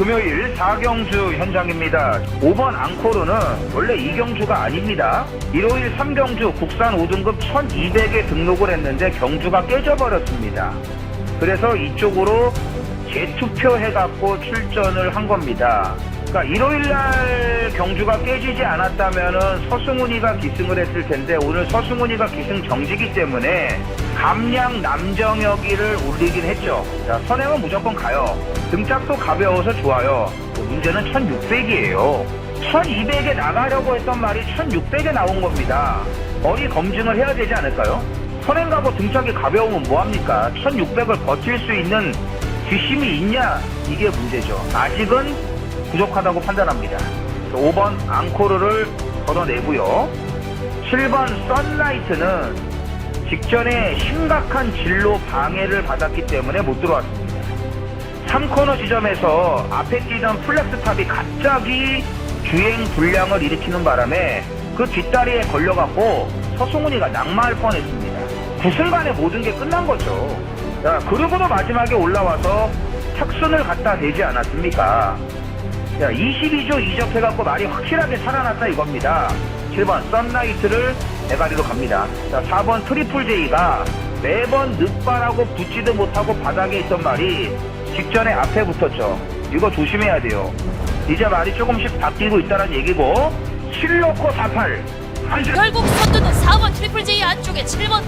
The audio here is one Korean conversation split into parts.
금요일 4경주 현장입니다. 5번 앙코르는 원래 2경주가 아닙니다. 일요일 3경주 국산 5등급 1200에 등록을 했는데 경주가 깨져버렸습니다. 그래서 이쪽으로 재투표해갖고 출전을 한 겁니다. 그러니까 일요일날 경주가 깨지지 않았다면은 서승훈이가 기승을 했을 텐데 오늘 서승훈이가 기승 정지기 때문에 감량 남정혁이를 올리긴 했죠. 자, 선행은 무조건 가요. 등짝도 가벼워서 좋아요. 문제는 1600이에요. 1200에 나가려고 했던 말이 1600에 나온 겁니다. 거리 검증을 해야 되지 않을까요? 선행가고 등짝이 가벼우면 뭐합니까? 1600을 버틸 수 있는 뒷심이 있냐? 이게 문제죠. 아직은 부족하다고 판단합니다. 5번 앙코르를 걷어내고요. 7번 썬라이트는 직전에 심각한 진로 방해를 받았기 때문에 못 들어왔습니다. 3코너 지점에서 앞에 뛰던 플렉스탑이 갑자기 주행 불량을 일으키는 바람에 그 뒷다리에 걸려갖고 서승훈이가 낙마할 뻔했습니다. 그 순간에 모든 게 끝난 거죠. 자, 그러고도 마지막에 올라와서 탁순을 갖다 대지 않았습니까? 자, 22조 이적해갖고 말이 확실하게 살아났다 이겁니다. 7번 썬라이트를 대가리로 갑니다. 자, 4번 트리플 J가 매번 늑발하고 붙지도 못하고 바닥에 있던 말이 직전에 앞에 붙었죠. 이거 조심해야 돼요. 이제 말이 조금씩 바뀌고 있다는 얘기고 7놓고 48 결국 선두는 4번 트리플 J 안쪽에 7번.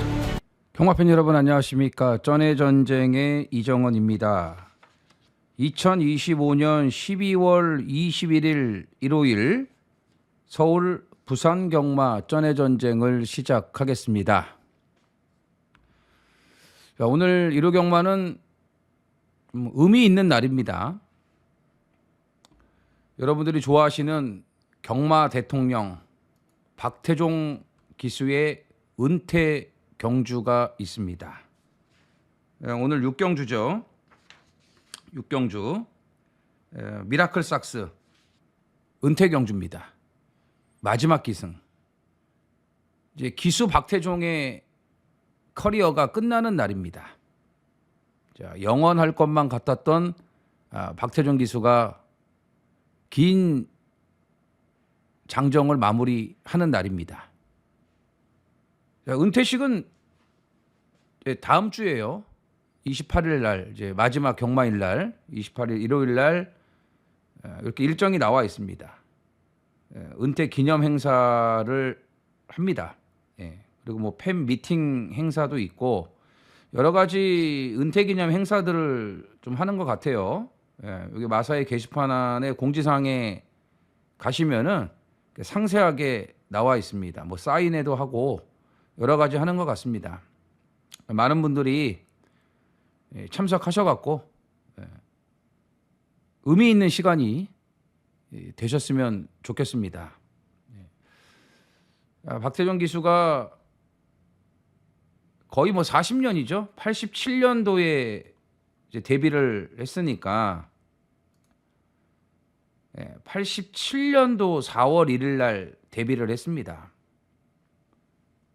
경마팬 여러분 안녕하십니까. 쩐의 전쟁의 이정원입니다. 2025년 12월 21일 일요일 서울 부산 경마 쩐의 전쟁을 시작하겠습니다. 자, 오늘 일요 경마는 의미 있는 날입니다. 여러분들이 좋아하시는 경마 대통령 박태종 기수의 은퇴 경주가 있습니다. 오늘 6경주죠. 6경주 미라클 삭스 은퇴 경주입니다. 마지막 기승. 이제 기수 박태종의 커리어가 끝나는 날입니다. 자, 영원할 것만 같았던 박태종 기수가 긴 장정을 마무리하는 날입니다. 자, 은퇴식은 다음 주에요. 28일 날 이제 마지막 경마일 날 28일 일요일 날 이렇게 일정이 나와 있습니다. 은퇴 기념 행사를 합니다. 그리고 뭐 팬 미팅 행사도 있고 여러 가지 은퇴 기념 행사들을 좀 하는 것 같아요. 여기 마사의 게시판에 공지사항에 가시면은 상세하게 나와 있습니다. 뭐 사인회도 하고 여러 가지 하는 것 같습니다. 많은 분들이 참석하셔갖고 의미 있는 시간이 되셨으면 좋겠습니다. 박태종 기수가 거의 뭐 40년이죠. 87년도에 이제 데뷔를 했으니까 87년도 4월 1일 날 데뷔를 했습니다.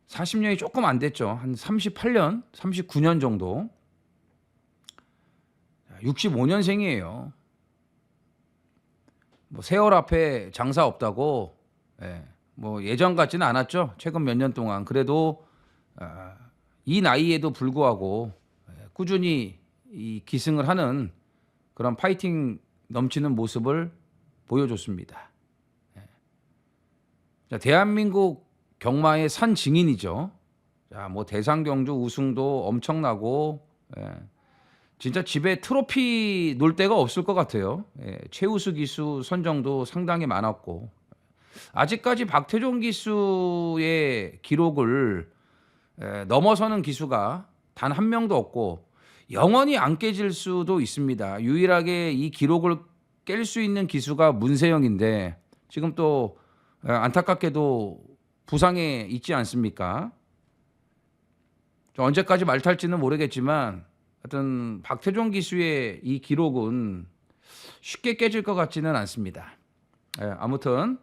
40년이 조금 안 됐죠. 한 38년, 39년 정도. 65년생이에요. 뭐 세월 앞에 장사 없다고 뭐 예전 같지는 않았죠. 최근 몇 년 동안. 그래도 이 나이에도 불구하고 꾸준히 이 기승을 하는 그런 파이팅 넘치는 모습을 보여줬습니다. 자, 대한민국 경마의 산 증인이죠. 자, 뭐 대상경주 우승도 엄청나고 진짜 집에 트로피 놓을 데가 없을 것 같아요. 최우수 기수 선정도 상당히 많았고 아직까지 박태종 기수의 기록을 넘어서는 기수가 단 한 명도 없고 영원히 안 깨질 수도 있습니다. 유일하게 이 기록을 깰 수 있는 기수가 문세영인데 지금 또 안타깝게도 부상에 있지 않습니까? 언제까지 말탈지는 모르겠지만 하여튼 박태종 기수의 이 기록은 쉽게 깨질 것 같지는 않습니다. 아무튼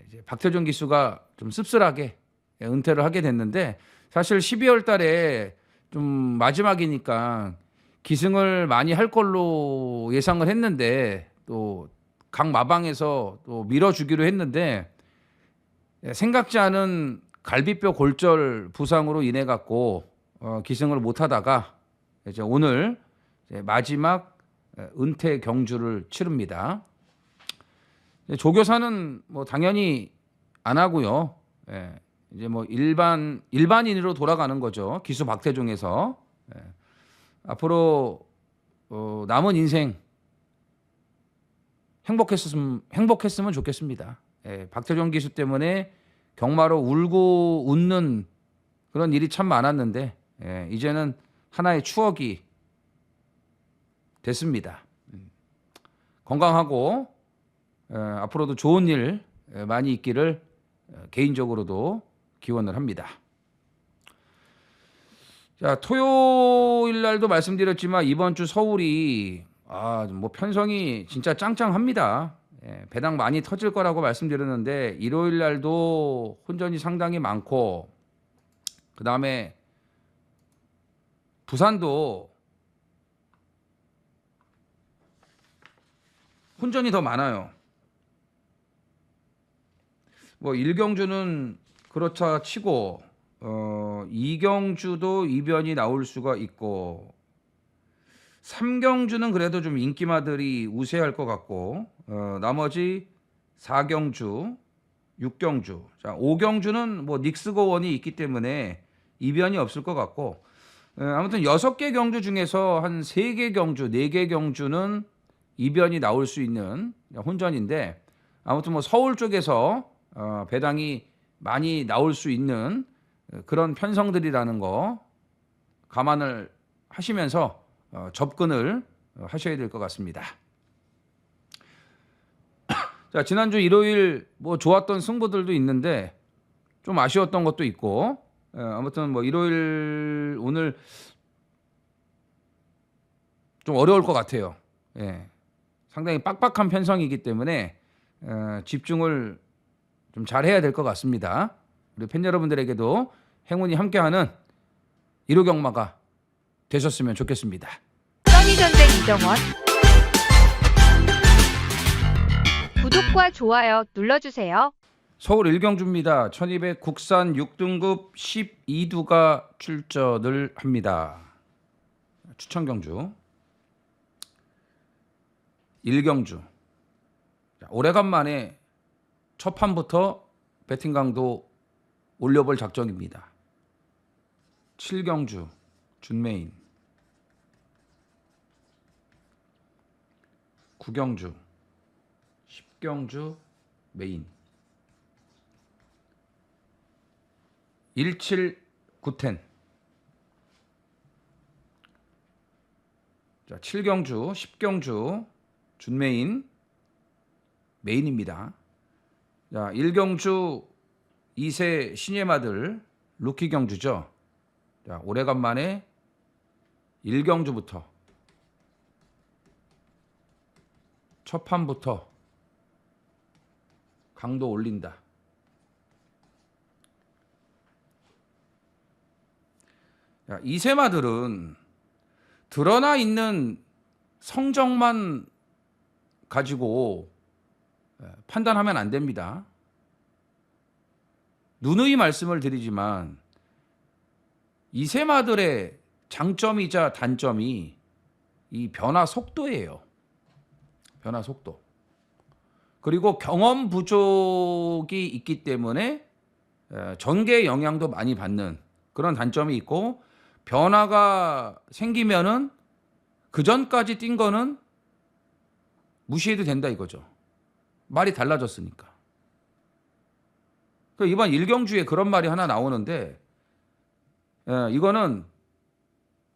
이제 박태종 기수가 좀 씁쓸하게 은퇴를 하게 됐는데 사실 12월 달에 좀 마지막이니까 기승을 많이 할 걸로 예상을 했는데 또 강마방에서 또 밀어주기로 했는데 생각지 않은 갈비뼈 골절 부상으로 인해 갖고 기승을 못하다가 이제 오늘 이제 마지막 은퇴 경주를 치릅니다. 조교사는 뭐 당연히 안 하고요. 예, 이제 뭐 일반인으로 돌아가는 거죠. 기수 박태종에서. 예, 앞으로 남은 인생 행복했으면 좋겠습니다. 예, 박태종 기수 때문에 경마로 울고 웃는 그런 일이 참 많았는데 이제는 하나의 추억이 됐습니다. 건강하고 앞으로도 좋은 일 많이 있기를 개인적으로도 기원을 합니다. 자, 토요일 날도 말씀드렸지만 이번 주 서울이 뭐 편성이 진짜 짱짱합니다. 배당 많이 터질 거라고 말씀드렸는데 일요일 날도 혼전이 상당히 많고 그다음에 부산도 혼전이 더 많아요. 뭐 1경주는 그렇다 치고 2경주도 이변이 나올 수가 있고 3경주는 그래도 좀 인기마들이 우세할 것 같고 나머지 4경주, 6경주, 자 5경주는 뭐 닉스고원이 있기 때문에 이변이 없을 것 같고 아무튼 6개 경주 중에서 한 3개 경주, 4개 경주는 이변이 나올 수 있는 혼전인데 아무튼 뭐 서울 쪽에서 배당이 많이 나올 수 있는 그런 편성들이라는 거 감안을 하시면서 접근을 하셔야 될 것 같습니다. 자, 지난주 일요일 뭐 좋았던 승부들도 있는데 좀 아쉬웠던 것도 있고 아무튼 뭐 일요일 오늘 좀 어려울 것 같아요. 예. 상당히 빡빡한 편성이기 때문에 집중을 좀 잘해야 될 것 같습니다. 우리 팬 여러분들에게도 행운이 함께하는 1호 경마가 되셨으면 좋겠습니다. 써니전쟁 이정원 구독과 좋아요 눌러주세요. 서울 1경주입니다. 1200 국산 6등급 12두가 출전을 합니다. 추천경주 1경주 오래간만에 첫 판부터 배팅 강도 올려볼 작정입니다. 7경주 준메인 9경주 10경주 메인 17구텐 자 7경주 10경주 준메인 메인입니다. 자 1경주 2세 신예마들 루키 경주죠. 자 오래간만에 1경주부터 첫 판부터 강도 올린다. 자, 2세마들은 드러나 있는 성적만 가지고 판단하면 안 됩니다. 누누이 말씀을 드리지만 2세마들의 장점이자 단점이 이 변화 속도예요. 변화 속도. 그리고 경험 부족이 있기 때문에 전개 영향도 많이 받는 그런 단점이 있고 변화가 생기면은 그 전까지 뛴 거는 무시해도 된다 이거죠. 말이 달라졌으니까. 이번 1경주에 그런 말이 하나 나오는데 이거는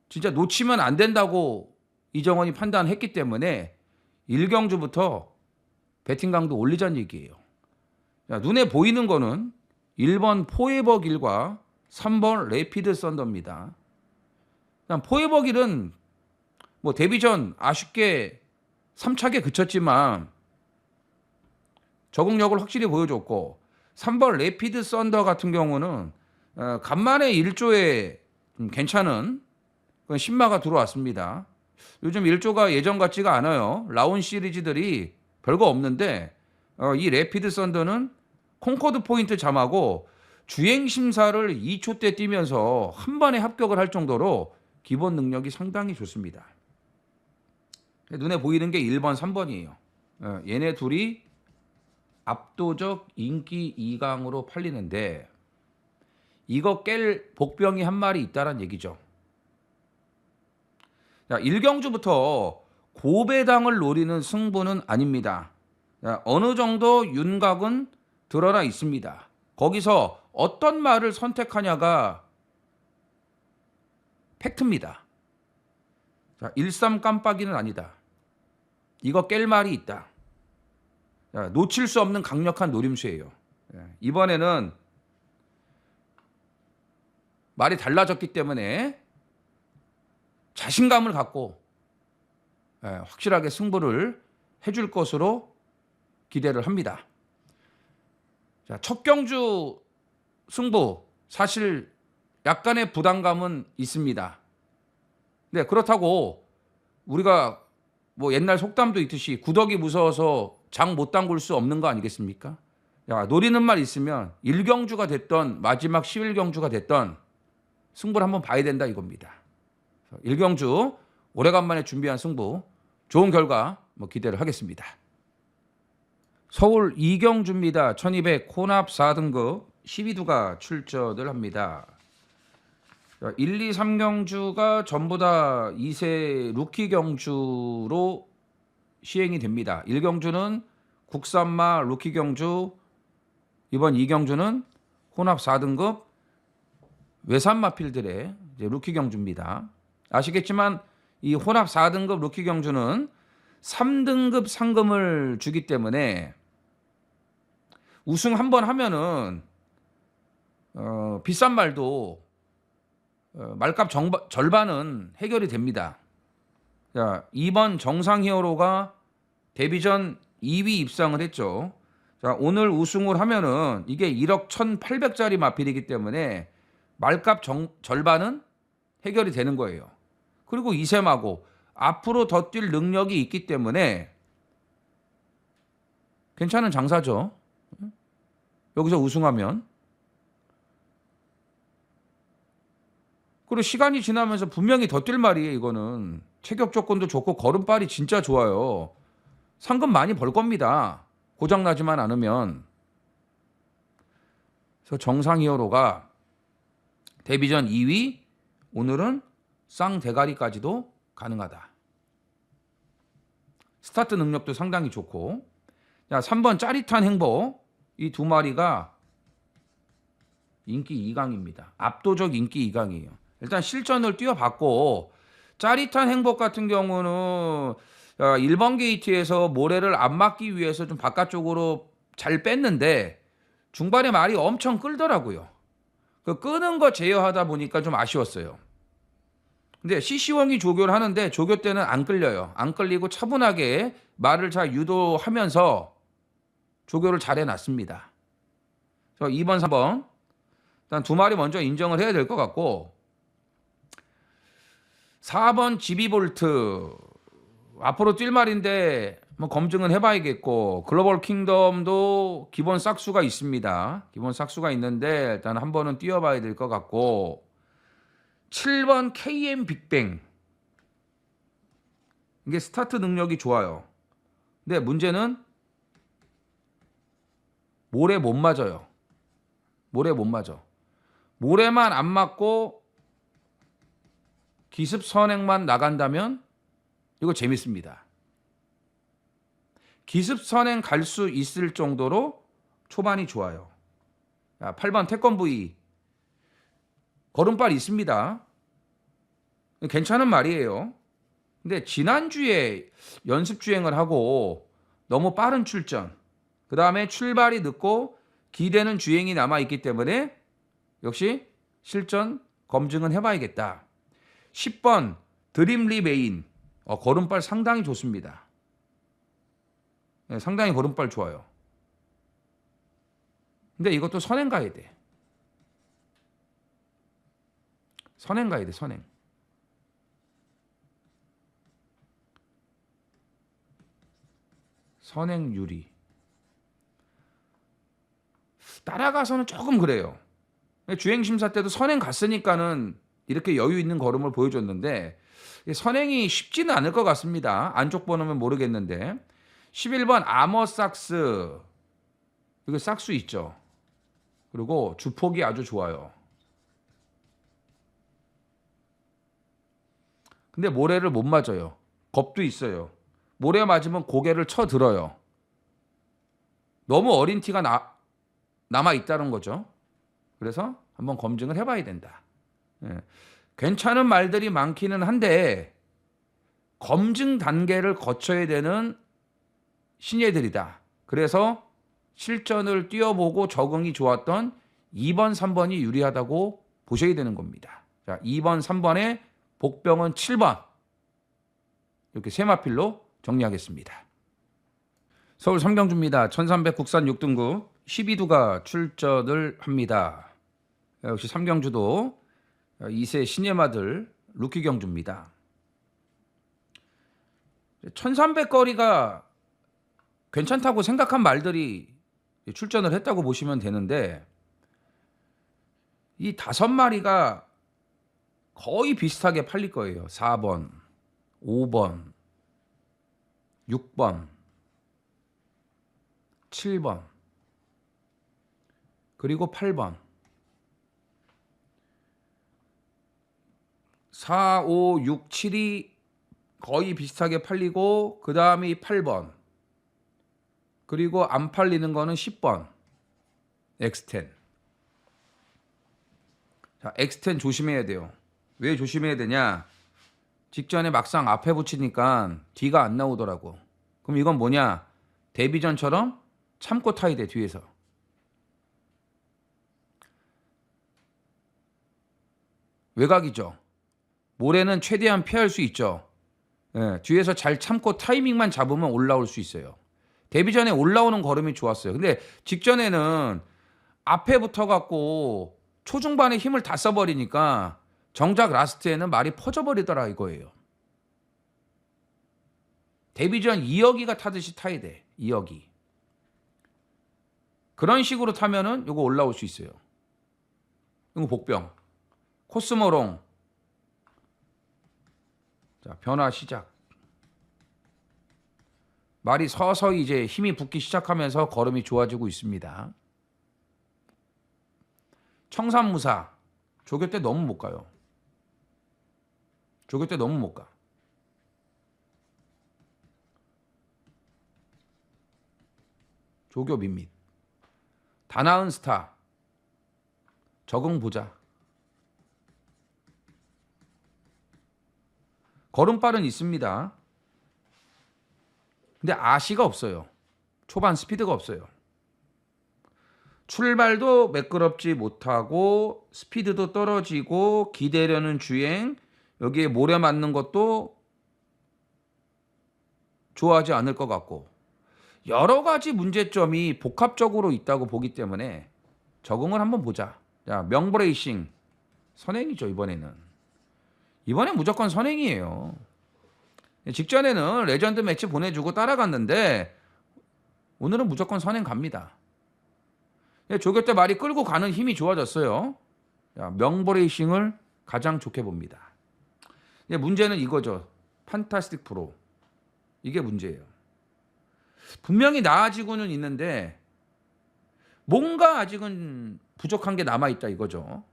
진짜 놓치면 안 된다고 이정원이 판단했기 때문에 1경주부터 배팅 강도 올리자는 얘기예요. 자, 눈에 보이는 거는 1번 포에버길과 3번 레피드 썬더입니다. 포에버길은 뭐 데뷔 전 아쉽게 3착에 그쳤지만 적응력을 확실히 보여줬고 3번 레피드 썬더 같은 경우는 간만에 1조에 괜찮은 그런 신마가 들어왔습니다. 요즘 일조가 예전 같지가 않아요. 라운 시리즈들이 별거 없는데 이 레피드 썬더는 콩코드 포인트 잠하고 주행 심사를 2초대 뛰면서 한 번에 합격을 할 정도로 기본 능력이 상당히 좋습니다. 눈에 보이는 게 1번, 3번이에요. 얘네 둘이 압도적 인기 2강으로 팔리는데 이거 깰 복병이 한 마리 있다란 얘기죠. 자, 1경주부터 고배당을 노리는 승부는 아닙니다. 자, 어느 정도 윤곽은 드러나 있습니다. 거기서 어떤 말을 선택하냐가 팩트입니다. 자, 13 깜빡이는 아니다. 이거 깰 말이 있다. 자, 놓칠 수 없는 강력한 노림수예요. 이번에는 말이 달라졌기 때문에 자신감을 갖고 확실하게 승부를 해줄 것으로 기대를 합니다. 자, 첫 경주 승부 사실 약간의 부담감은 있습니다. 네, 그렇다고 우리가 뭐 옛날 속담도 있듯이 구더기 무서워서 장 못 담글 수 없는 거 아니겠습니까? 야, 노리는 말 있으면 1경주가 됐던 마지막 11경주가 됐던 승부를 한번 봐야 된다 이겁니다. 1경주 오래간만에 준비한 승부 좋은 결과 기대를 하겠습니다. 서울 이경주입니다. 1200 혼합 4등급 12두가 출전을 합니다. 1, 2, 3경주가 전부 다 2세 루키 경주로 시행이 됩니다. 1경주는 국산마 루키 경주, 이번 2경주는 혼합 4등급 외산 마필들의 루키 경주입니다. 아시겠지만 이 혼합 4등급 루키 경주는 3등급 상금을 주기 때문에 우승 한번 하면은 비싼 말도 말값 절반은 해결이 됩니다. 자, 이번 정상 히어로가 데뷔전 2위 입상을 했죠. 자, 오늘 우승을 하면은 이게 1억 1,800짜리 마필이기 때문에 말값 절반은 해결이 되는 거예요. 그리고 이셈하고 앞으로 더 뛸 능력이 있기 때문에 괜찮은 장사죠. 여기서 우승하면. 그리고 시간이 지나면서 분명히 더 뛸 말이에요. 이거는 체격 조건도 좋고 걸음발이 진짜 좋아요. 상금 많이 벌 겁니다. 고장나지만 않으면. 그래서 정상 히어로가 데뷔전 2위, 오늘은 쌍대가리까지도 가능하다. 스타트 능력도 상당히 좋고. 자, 3번 짜릿한 행복. 이 두 마리가 인기 2강입니다. 압도적 인기 2강이에요. 일단 실전을 뛰어봤고 짜릿한 행복 같은 경우는 1번 게이트에서 모래를 안 맞기 위해서 좀 바깥쪽으로 잘 뺐는데 중반에 말이 엄청 끌더라고요. 그 끄는 거 제어하다 보니까 좀 아쉬웠어요. 근데 CC원이 조교를 하는데 조교 때는 안 끌려요. 안 끌리고 차분하게 말을 잘 유도하면서 조교를 잘 해놨습니다. 그래서 2번, 3번 일단 두 마리 먼저 인정을 해야 될 것 같고 4번 지비볼트 앞으로 뛸 말인데 검증은 해봐야겠고 글로벌 킹덤도 기본 싹수가 있습니다. 기본 싹수가 있는데 일단 한 번은 뛰어봐야 될 것 같고 7번 KM 빅뱅 이게 스타트 능력이 좋아요. 근데 문제는 모래 못 맞아요. 모래 못 맞아. 모래만 안 맞고 기습 선행만 나간다면 이거 재밌습니다. 기습 선행 갈 수 있을 정도로 초반이 좋아요. 8번 태권브이 걸음발 있습니다. 괜찮은 말이에요. 근데 지난주에 연습 주행을 하고 너무 빠른 출전, 그 다음에 출발이 늦고 기대는 주행이 남아있기 때문에 역시 실전 검증은 해봐야겠다. 10번 드림리 메인 걸음발 상당히 좋습니다. 네, 상당히 걸음발 좋아요. 근데 이것도 선행 가야 돼. 선행 가야 돼, 선행. 선행 유리. 따라가서는 조금 그래요. 주행 심사 때도 선행 갔으니까는 이렇게 여유 있는 걸음을 보여줬는데 선행이 쉽지는 않을 것 같습니다. 안쪽 번호면 모르겠는데 11번 아머삭스. 이거 싹수 있죠. 그리고 주폭이 아주 좋아요. 근데 모래를 못 맞아요. 겁도 있어요. 모래 맞으면 고개를 쳐들어요. 너무 어린 티가 남아 있다는 거죠. 그래서 한번 검증을 해봐야 된다. 예. 괜찮은 말들이 많기는 한데 검증 단계를 거쳐야 되는 신예들이다. 그래서 실전을 뛰어보고 적응이 좋았던 2번, 3번이 유리하다고 보셔야 되는 겁니다. 자, 2번, 3번의 복병은 7번. 이렇게 세마필로 정리하겠습니다. 서울 삼경주입니다. 1300 국산 6등급 12두가 출전을 합니다. 역시 삼경주도 2세 신예마들 루키 경주입니다. 1300 거리가 괜찮다고 생각한 말들이 출전을 했다고 보시면 되는데 이 5마리가 거의 비슷하게 팔릴 거예요. 4번, 5번, 6번, 7번, 그리고 8번. 4, 5, 6, 7이 거의 비슷하게 팔리고 그 다음이 8번. 그리고 안 팔리는 거는 10번. X10. 자, X10 조심해야 돼요. 왜 조심해야 되냐? 직전에 막상 앞에 붙이니까 뒤가 안 나오더라고. 그럼 이건 뭐냐? 데뷔전처럼 참고 타야 돼, 뒤에서. 외곽이죠. 모래는 최대한 피할 수 있죠. 예, 뒤에서 잘 참고 타이밍만 잡으면 올라올 수 있어요. 데뷔전에 올라오는 걸음이 좋았어요. 근데 직전에는 앞에 붙어갖고 초중반에 힘을 다 써버리니까 정작 라스트에는 말이 퍼져버리더라 이거예요. 데뷔전 2억이가 타듯이 타야 돼. 2억이. 그런 식으로 타면은 이거 올라올 수 있어요. 이거 복병. 코스모롱. 자, 변화 시작. 말이 서서히 이제 힘이 붙기 시작하면서 걸음이 좋아지고 있습니다. 청산무사. 조교 때 너무 못 가요. 조교 때 너무 못 가. 조교 밋밋. 다나은 스타. 적응 보자. 걸음발은 있습니다. 근데 아시가 없어요. 초반 스피드가 없어요. 출발도 매끄럽지 못하고 스피드도 떨어지고 기대려는 주행, 여기에 모래 맞는 것도 좋아하지 않을 것 같고 여러 가지 문제점이 복합적으로 있다고 보기 때문에 적응을 한번 보자. 자, 명브레이싱 선행이죠. 이번엔 무조건 선행이에요. 직전에는 레전드 매치 보내주고 따라갔는데 오늘은 무조건 선행 갑니다. 조교 때 말이 끌고 가는 힘이 좋아졌어요. 명브레이싱을 가장 좋게 봅니다. 문제는 이거죠. 판타스틱 프로. 이게 문제예요. 분명히 나아지고는 있는데 뭔가 아직은 부족한 게 남아있다 이거죠.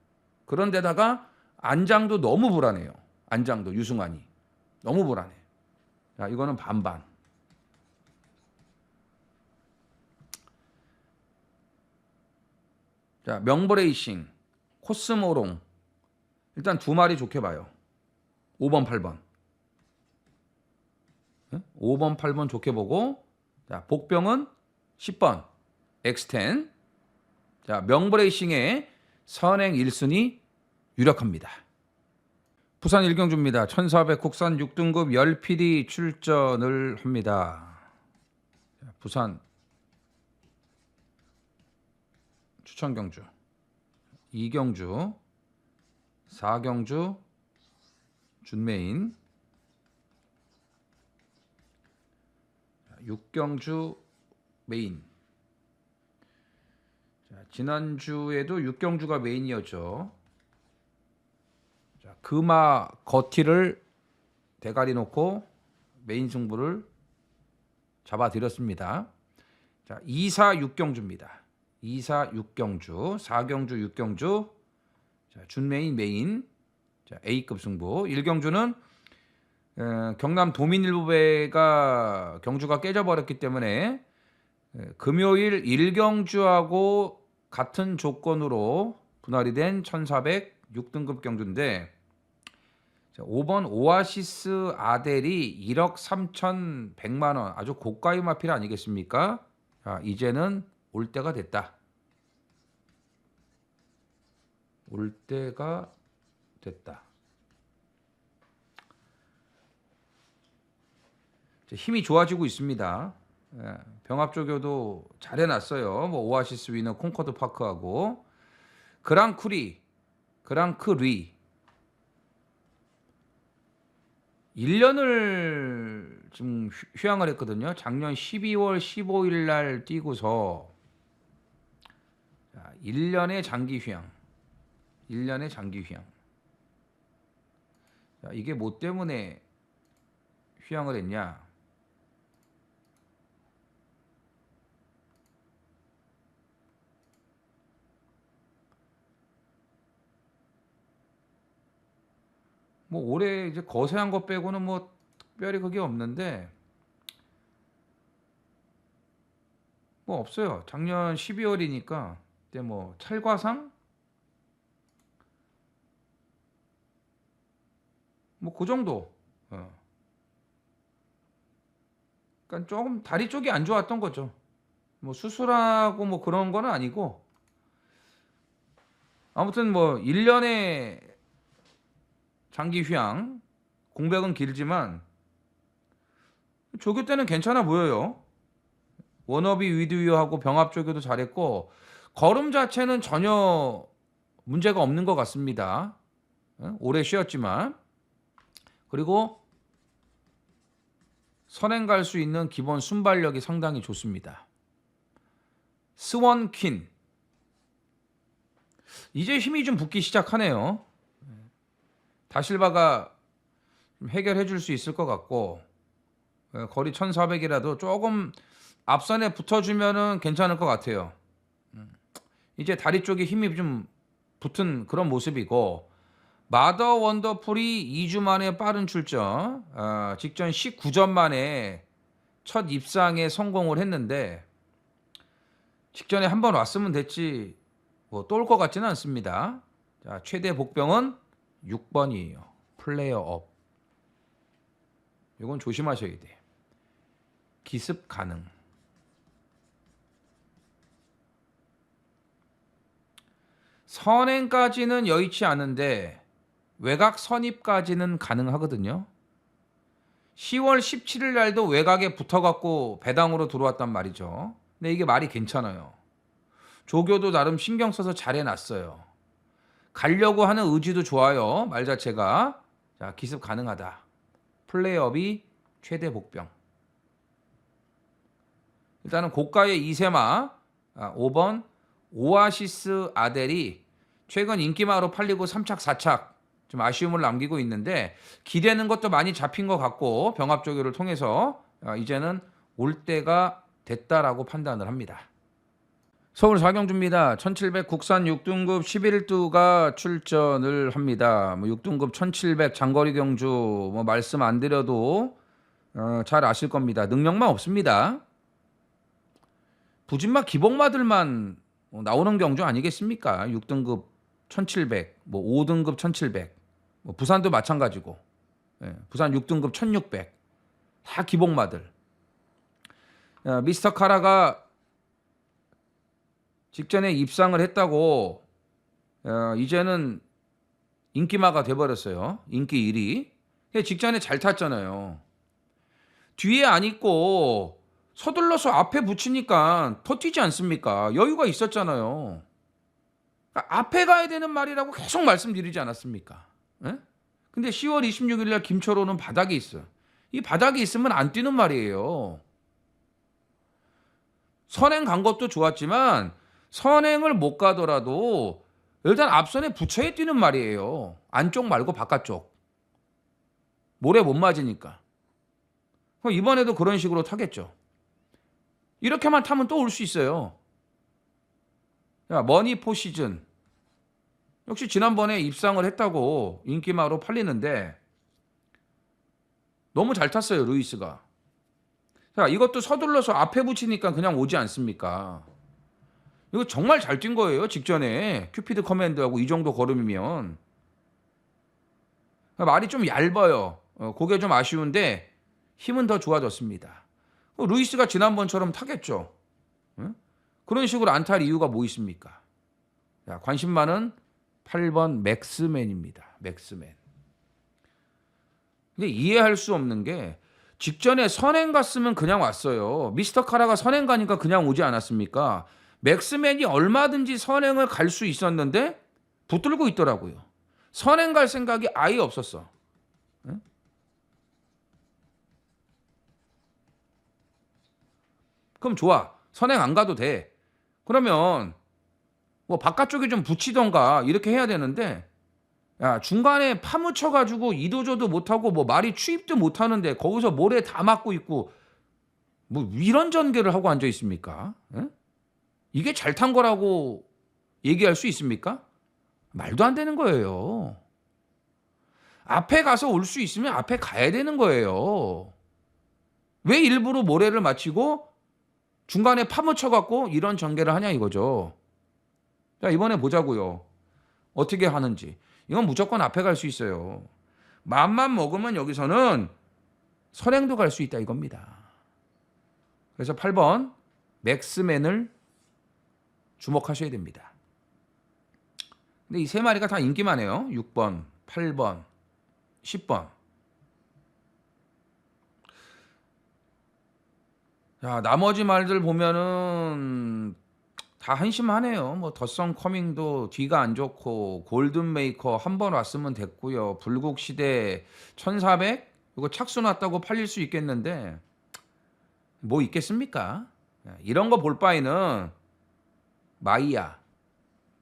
그런데다가 안장도 너무 불안해요. 안장도 유승환이. 너무 불안해. 자, 이거는 반반. 자, 명브레이싱, 코스모롱. 일단 두 마리 좋게 봐요. 5번, 8번. 5번, 8번 좋게 보고, 자, 복병은 10번, X10. 자, 명브레이싱의 선행 1순위 유력합니다. 부산 일경주입니다. 1400 국산 6등급 10PD 출전을 합니다. 자, 부산 추천경주, 2경주, 4경주, 준메인. 육경주 메인. 자, 지난주에도 육경주가 메인이었죠. 자, 금화 거티를 대가리 놓고 메인 승부를 잡아드렸습니다. 자, 2사 육경주입니다. 2사 육경주, 4경주 육경주. 자, 준메인 메인. 자, A급 승부. 1경주는 경남 도민일보배가 경주가 깨져버렸기 때문에 금요일 1경주하고 같은 조건으로 분할이 된 1400 6등급 경주인데, 자, 5번 오아시스 아델이 1억 3,100만 원, 아주 고가의 마필 아니겠습니까? 자, 이제는 올 때가 됐다. 올 때가 됐다. 힘이 좋아지고 있습니다. 병합조교도 잘 해놨어요. 뭐 오아시스 위너 콩코드 파크하고 그랑크리 1년을 지금 휴양을 했거든요. 작년 12월 15일 날 뛰고서 1년의 장기 휴양. 1년의 장기 휴양. 자, 이게 뭐 때문에 휴양을 했냐? 뭐 올해 이제 거세한 것 빼고는 뭐 특별히 그게 없는데 뭐 없어요. 작년 12월이니까 그때 뭐 찰과상 뭐 그 정도. 그러니까 조금 다리 쪽이 안 좋았던 거죠. 뭐 수술하고 뭐 그런 거는 아니고 아무튼 뭐 1년에 장기 휴양, 공백은 길지만 조교 때는 괜찮아 보여요. 워너비 위드위어하고 병합조교도 잘했고 걸음 자체는 전혀 문제가 없는 것 같습니다. 오래 쉬었지만. 그리고 선행 갈 수 있는 기본 순발력이 상당히 좋습니다. 스원퀸. 이제 힘이 좀 붙기 시작하네요. 다실바가 해결해 줄 수 있을 것 같고 거리 1400이라도 조금 앞선에 붙어주면은 괜찮을 것 같아요. 이제 다리 쪽에 힘이 좀 붙은 그런 모습이고 마더 원더풀이 2주 만에 빠른 출전, 직전 19전 만에 첫 입상에 성공을 했는데 직전에 한번 왔으면 됐지 뭐 또 올 것 같지는 않습니다. 자, 최대 복병은 6번이에요. 플레이어 업. 이건 조심하셔야 돼. 기습 가능. 선행까지는 여의치 않은데 외곽 선입까지는 가능하거든요. 10월 17일 날도 외곽에 붙어갖고 배당으로 들어왔단 말이죠. 근데 이게 말이 괜찮아요. 조교도 나름 신경 써서 잘 해놨어요. 가려고 하는 의지도 좋아요. 말 자체가. 자, 기습 가능하다. 플레이업이 최대 복병. 일단은 고가의 이세마 5번 오아시스 아델이 최근 인기마로 팔리고 3착 4착 좀 아쉬움을 남기고 있는데 기대는 것도 많이 잡힌 것 같고 병합조교를 통해서 이제는 올 때가 됐다라고 판단을 합니다. 서울 4경주입니다. 1700 국산 6등급 11두가 출전을 합니다. 뭐 6등급 1700 장거리 경주 뭐 말씀 안 드려도 잘 아실 겁니다. 능력만 없습니다. 부진마 기복마들만 나오는 경주 아니겠습니까? 6등급 1700, 뭐 5등급 1700, 뭐 부산도 마찬가지고, 부산 6등급 1600 다 기복마들. 미스터 카라가 직전에 입상을 했다고 이제는 인기마가 돼버렸어요. 인기 1위. 직전에 잘 탔잖아요. 뒤에 안 있고 서둘러서 앞에 붙이니까 더 뛰지 않습니까? 여유가 있었잖아요. 그러니까 앞에 가야 되는 말이라고 계속 말씀드리지 않았습니까? 근데 10월 26일 날 김철호는 바닥에 있어요. 이 바닥에 있으면 안 뛰는 말이에요. 선행 간 것도 좋았지만 선행을 못 가더라도 일단 앞선에 부처에 뛰는 말이에요. 안쪽 말고 바깥쪽. 모래 못 맞으니까. 그럼 이번에도 그런 식으로 타겠죠. 이렇게만 타면 또 올 수 있어요. 머니 포 시즌. 역시 지난번에 입상을 했다고 인기마로 팔리는데 너무 잘 탔어요, 루이스가. 자, 이것도 서둘러서 앞에 붙이니까 그냥 오지 않습니까? 이거 정말 잘 뛴 거예요, 직전에. 큐피드 커맨드하고 이 정도 걸음이면. 말이 좀 얇아요. 그게 좀 아쉬운데 힘은 더 좋아졌습니다. 루이스가 지난번처럼 타겠죠. 응? 그런 식으로 안 탈 이유가 뭐 있습니까? 자, 관심 많은 8번 맥스맨입니다. 맥스맨. 근데 이해할 수 없는 게 직전에 선행 갔으면 그냥 왔어요. 미스터 카라가 선행 가니까 그냥 오지 않았습니까? 맥스맨이 얼마든지 선행을 갈 수 있었는데 붙들고 있더라고요. 선행 갈 생각이 아예 없었어. 응? 그럼 좋아. 선행 안 가도 돼. 그러면 뭐 바깥쪽에 좀 붙이던가 이렇게 해야 되는데 야, 중간에 파묻혀가지고 이도저도 못하고 뭐 말이 취입도 못하는데 거기서 모래 다 막고 있고 뭐 이런 전개를 하고 앉아 있습니까? 에? 이게 잘 탄 거라고 얘기할 수 있습니까? 말도 안 되는 거예요. 앞에 가서 올 수 있으면 앞에 가야 되는 거예요. 왜 일부러 모래를 맞히고 중간에 파묻혀갖고 이런 전개를 하냐 이거죠. 자, 이번에 보자고요. 어떻게 하는지. 이건 무조건 앞에 갈 수 있어요. 맘만 먹으면 여기서는 선행도 갈 수 있다 이겁니다. 그래서 8번 맥스맨을 주목하셔야 됩니다. 근데 이 세 마리가 다 인기 많아요. 6번, 8번, 10번. 자, 나머지 말들 보면은 다 한심하네요. 뭐 더선 커밍도 뒤가 안 좋고 골든 메이커 한 번 왔으면 됐고요. 불국 시대 1400 이거 착수 났다고 팔릴 수 있겠는데 뭐 있겠습니까? 이런 거 볼 바에는 마이야,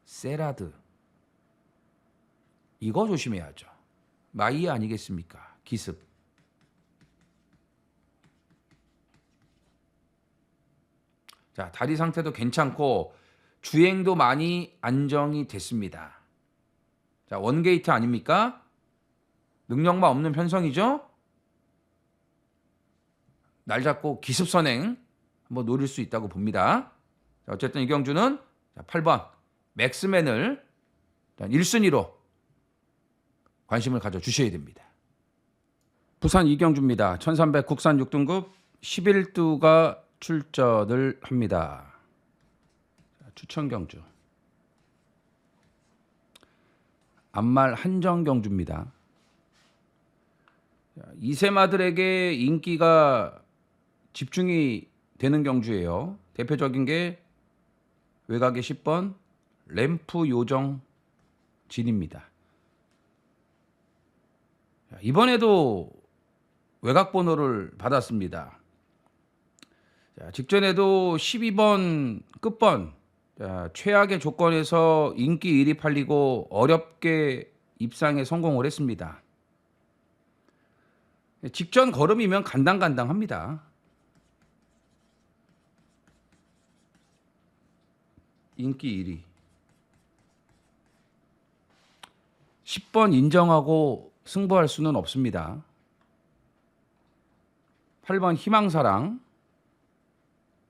세라드 이거 조심해야죠. 마이야 아니겠습니까? 기습. 자, 다리 상태도 괜찮고 주행도 많이 안정이 됐습니다. 자, 원게이트 아닙니까? 능력만 없는 편성이죠? 날 잡고 기습 선행 한번 노릴 수 있다고 봅니다. 자, 어쨌든 이경주는 8번 맥스맨을 1순위로 관심을 가져주셔야 됩니다. 부산 이경주입니다. 1300 국산 6등급 11두가 출전을 합니다. 추천 경주. 앞말 한정 경주입니다. 이세마들에게 인기가 집중이 되는 경주예요. 대표적인 게 외곽의 10번 램프 요정 진입니다. 이번에도 외곽 번호를 받았습니다. 자, 직전에도 12번 끝번 자, 최악의 조건에서 인기 1위 팔리고 어렵게 입상에 성공을 했습니다. 직전 걸음이면 간당간당합니다. 인기 1위 10번 인정하고 승부할 수는 없습니다. 8번 희망사랑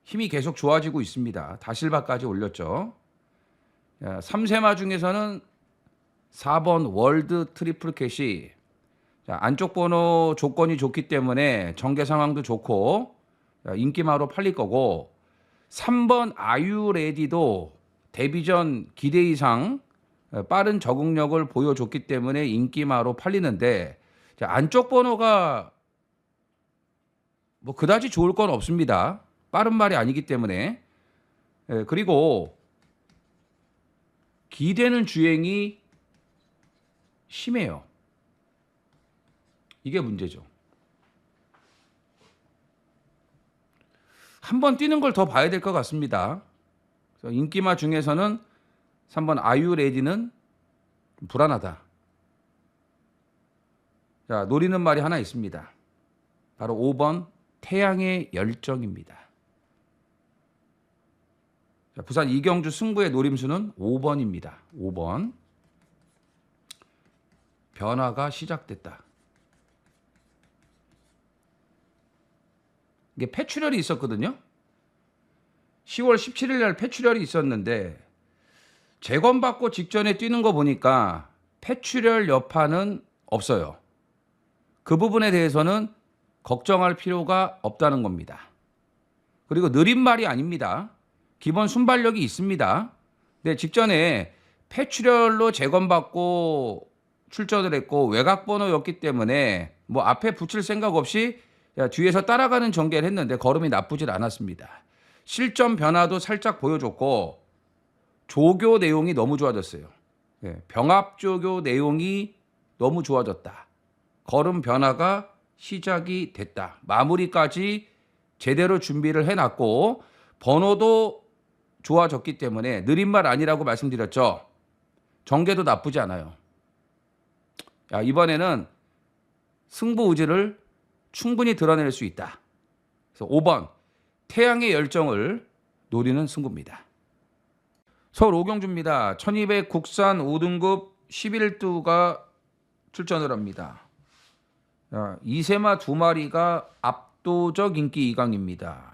힘이 계속 좋아지고 있습니다. 다실바까지 올렸죠. 3세마 중에서는 4번 월드 트리플 캐시 안쪽 번호 조건이 좋기 때문에 전개 상황도 좋고 인기마로 팔릴 거고 3번 아유레디도 데뷔전 기대 이상 빠른 적응력을 보여줬기 때문에 인기마로 팔리는데 안쪽 번호가 뭐 그다지 좋을 건 없습니다. 빠른 말이 아니기 때문에. 그리고 기대는 주행이 심해요. 이게 문제죠. 한번 뛰는 걸 더 봐야 될 것 같습니다. 그래서 인기마 중에서는 3번 아유레디는 불안하다. 자, 노리는 말이 하나 있습니다. 바로 5번 태양의 열정입니다. 자, 부산 이경주 승부의 노림수는 5번입니다. 5번. 변화가 시작됐다. 이게 폐출혈이 있었거든요. 10월 17일 날 폐출혈이 있었는데 재검받고 직전에 뛰는 거 보니까 폐출혈 여파는 없어요. 그 부분에 대해서는 걱정할 필요가 없다는 겁니다. 그리고 느린 말이 아닙니다. 기본 순발력이 있습니다. 근데 직전에 폐출혈로 재검받고 출전을 했고 외곽번호였기 때문에 뭐 앞에 붙일 생각 없이 뒤에서 따라가는 전개를 했는데 걸음이 나쁘질 않았습니다. 실점 변화도 살짝 보여줬고 조교 내용이 너무 좋아졌어요. 병합 조교 내용이 너무 좋아졌다. 걸음 변화가 시작이 됐다. 마무리까지 제대로 준비를 해놨고 번호도 좋아졌기 때문에 느린 말 아니라고 말씀드렸죠. 전개도 나쁘지 않아요. 이번에는 승부 의지를 충분히 드러낼 수 있다. 그래서 5번 태양의 열정을 노리는 승부입니다. 서울 오경주입니다. 1200 국산 5등급 11두가 출전을 합니다. 2세마 2마리가 압도적 인기 2강입니다.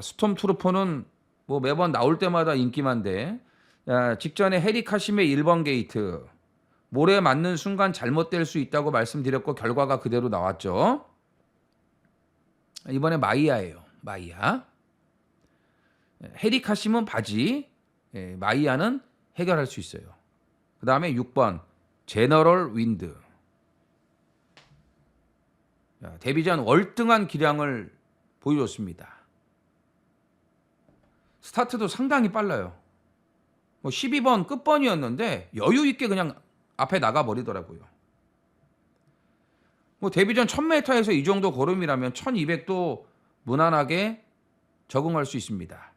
스톰 트루퍼는 뭐 매번 나올 때마다 인기만데 직전에 해리 카심의 1번 게이트 모래 맞는 순간 잘못될 수 있다고 말씀드렸고 결과가 그대로 나왔죠. 이번에 마이야예요. 마이야. 해리 카심은 바지, 마이야는 해결할 수 있어요. 그 다음에 6번 제너럴 윈드. 데뷔 전 월등한 기량을 보여줬습니다. 스타트도 상당히 빨라요. 뭐 12번 끝번이었는데 여유 있게 그냥 앞에 나가버리더라고요. 뭐 데뷔 전 1000m에서 이 정도 걸음이라면 1200도 무난하게 적응할 수 있습니다.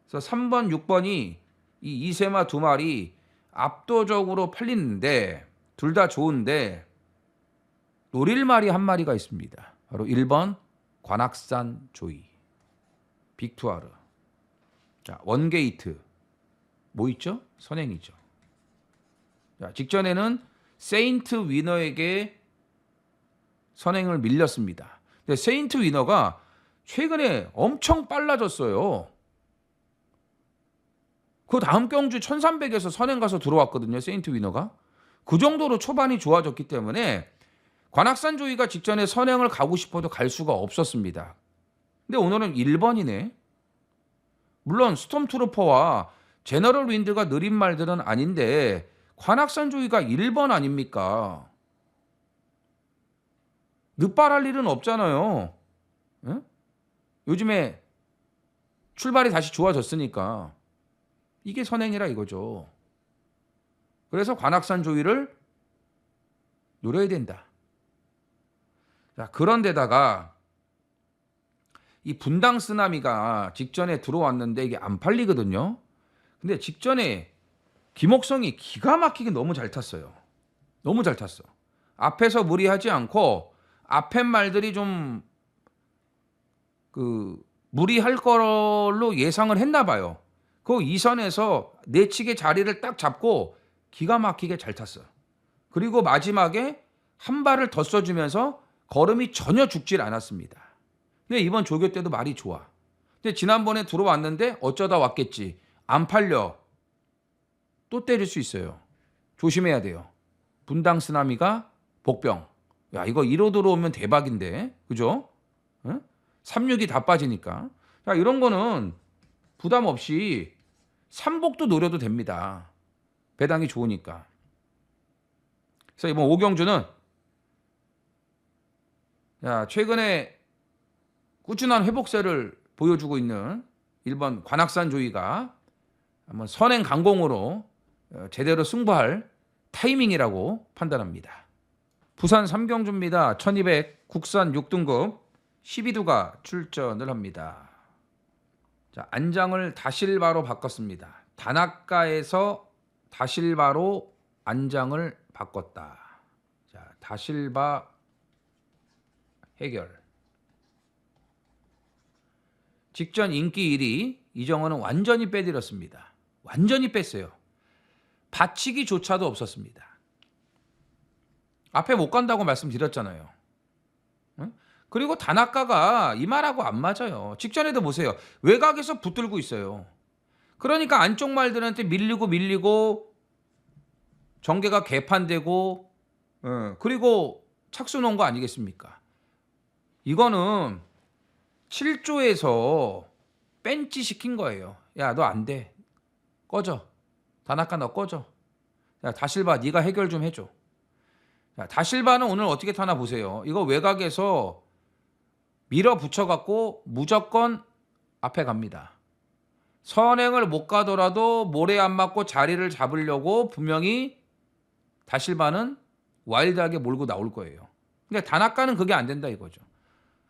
그래서 3번, 6번이 이 2세마 2마리 압도적으로 팔리는데 둘 다 좋은데 노릴 말이 한 마리가 있습니다. 바로 1번 관악산 조이 빅투아르. 자, 원게이트 뭐 있죠? 선행이죠. 자, 직전에는 세인트 위너에게 선행을 밀렸습니다. 근데 세인트 위너가 최근에 엄청 빨라졌어요. 그 다음 경주 1300에서 선행 가서 들어왔거든요. 세인트 위너가. 그 정도로 초반이 좋아졌기 때문에 관악산 조이가 직전에 선행을 가고 싶어도 갈 수가 없었습니다. 근데 오늘은 1번이네. 물론 스톰트루퍼와 제너럴 윈드가 느린 말들은 아닌데 관악산 조이가 1번 아닙니까? 늦발할 일은 없잖아요. 에? 요즘에 출발이 다시 좋아졌으니까 이게 선행이라 이거죠. 그래서 관악산 조이를 노려야 된다. 자, 그런데다가 이 분당 쓰나미가 직전에 들어왔는데 이게 안 팔리거든요. 근데 직전에 김옥성이 기가 막히게 너무 잘 탔어요. 너무 잘 탔어. 앞에서 무리하지 않고 앞에 말들이 좀 무리할 걸로 예상을 했나 봐요. 그 이선에서 내치게 자리를 딱 잡고 기가 막히게 잘 탔어. 그리고 마지막에 한 발을 더 써주면서 걸음이 전혀 죽질 않았습니다. 근데 이번 조교 때도 말이 좋아. 근데 지난번에 들어왔는데 어쩌다 왔겠지. 안 팔려. 또 때릴 수 있어요. 조심해야 돼요. 분당 쓰나미가 복병. 야, 이거 1호 들어오면 대박인데. 그죠? 응? 36이 다 빠지니까. 자, 이런 거는 부담 없이 삼복도 노려도 됩니다. 배당이 좋으니까. 그래서 이번 오경주는 최근에 꾸준한 회복세를 보여주고 있는 1번 관악산 조이가 한번 선행 강공으로 제대로 승부할 타이밍이라고 판단합니다. 부산 삼경주입니다. 1200 국산 6등급 12두가 출전을 합니다. 자, 안장을 다실바로 바꿨습니다. 다나카에서 다실바로 안장을 바꿨다. 자, 다실바 해결. 직전 인기 1위 이정원은 완전히 빼드렸습니다. 완전히 뺐어요. 받치기조차도 없었습니다. 앞에 못 간다고 말씀드렸잖아요. 응? 그리고 다나카가 이 말하고 안 맞아요. 직전에도 보세요. 외곽에서 붙들고 있어요. 그러니까 안쪽 말들한테 밀리고 전개가 개판되고 그리고 착수 놓은 거 아니겠습니까? 이거는 7조에서 벤치 시킨 거예요. 야, 너 안 돼. 꺼져. 다나카 너 꺼져. 야, 다실바 네가 해결 좀 해줘. 자, 다실바는 오늘 어떻게 타나 보세요. 이거 외곽에서 밀어붙여갖고 무조건 앞에 갑니다. 선행을 못 가더라도 모래 안 맞고 자리를 잡으려고 분명히 다실바는 와일드하게 몰고 나올 거예요. 근데 다나카는 그게 안 된다 이거죠.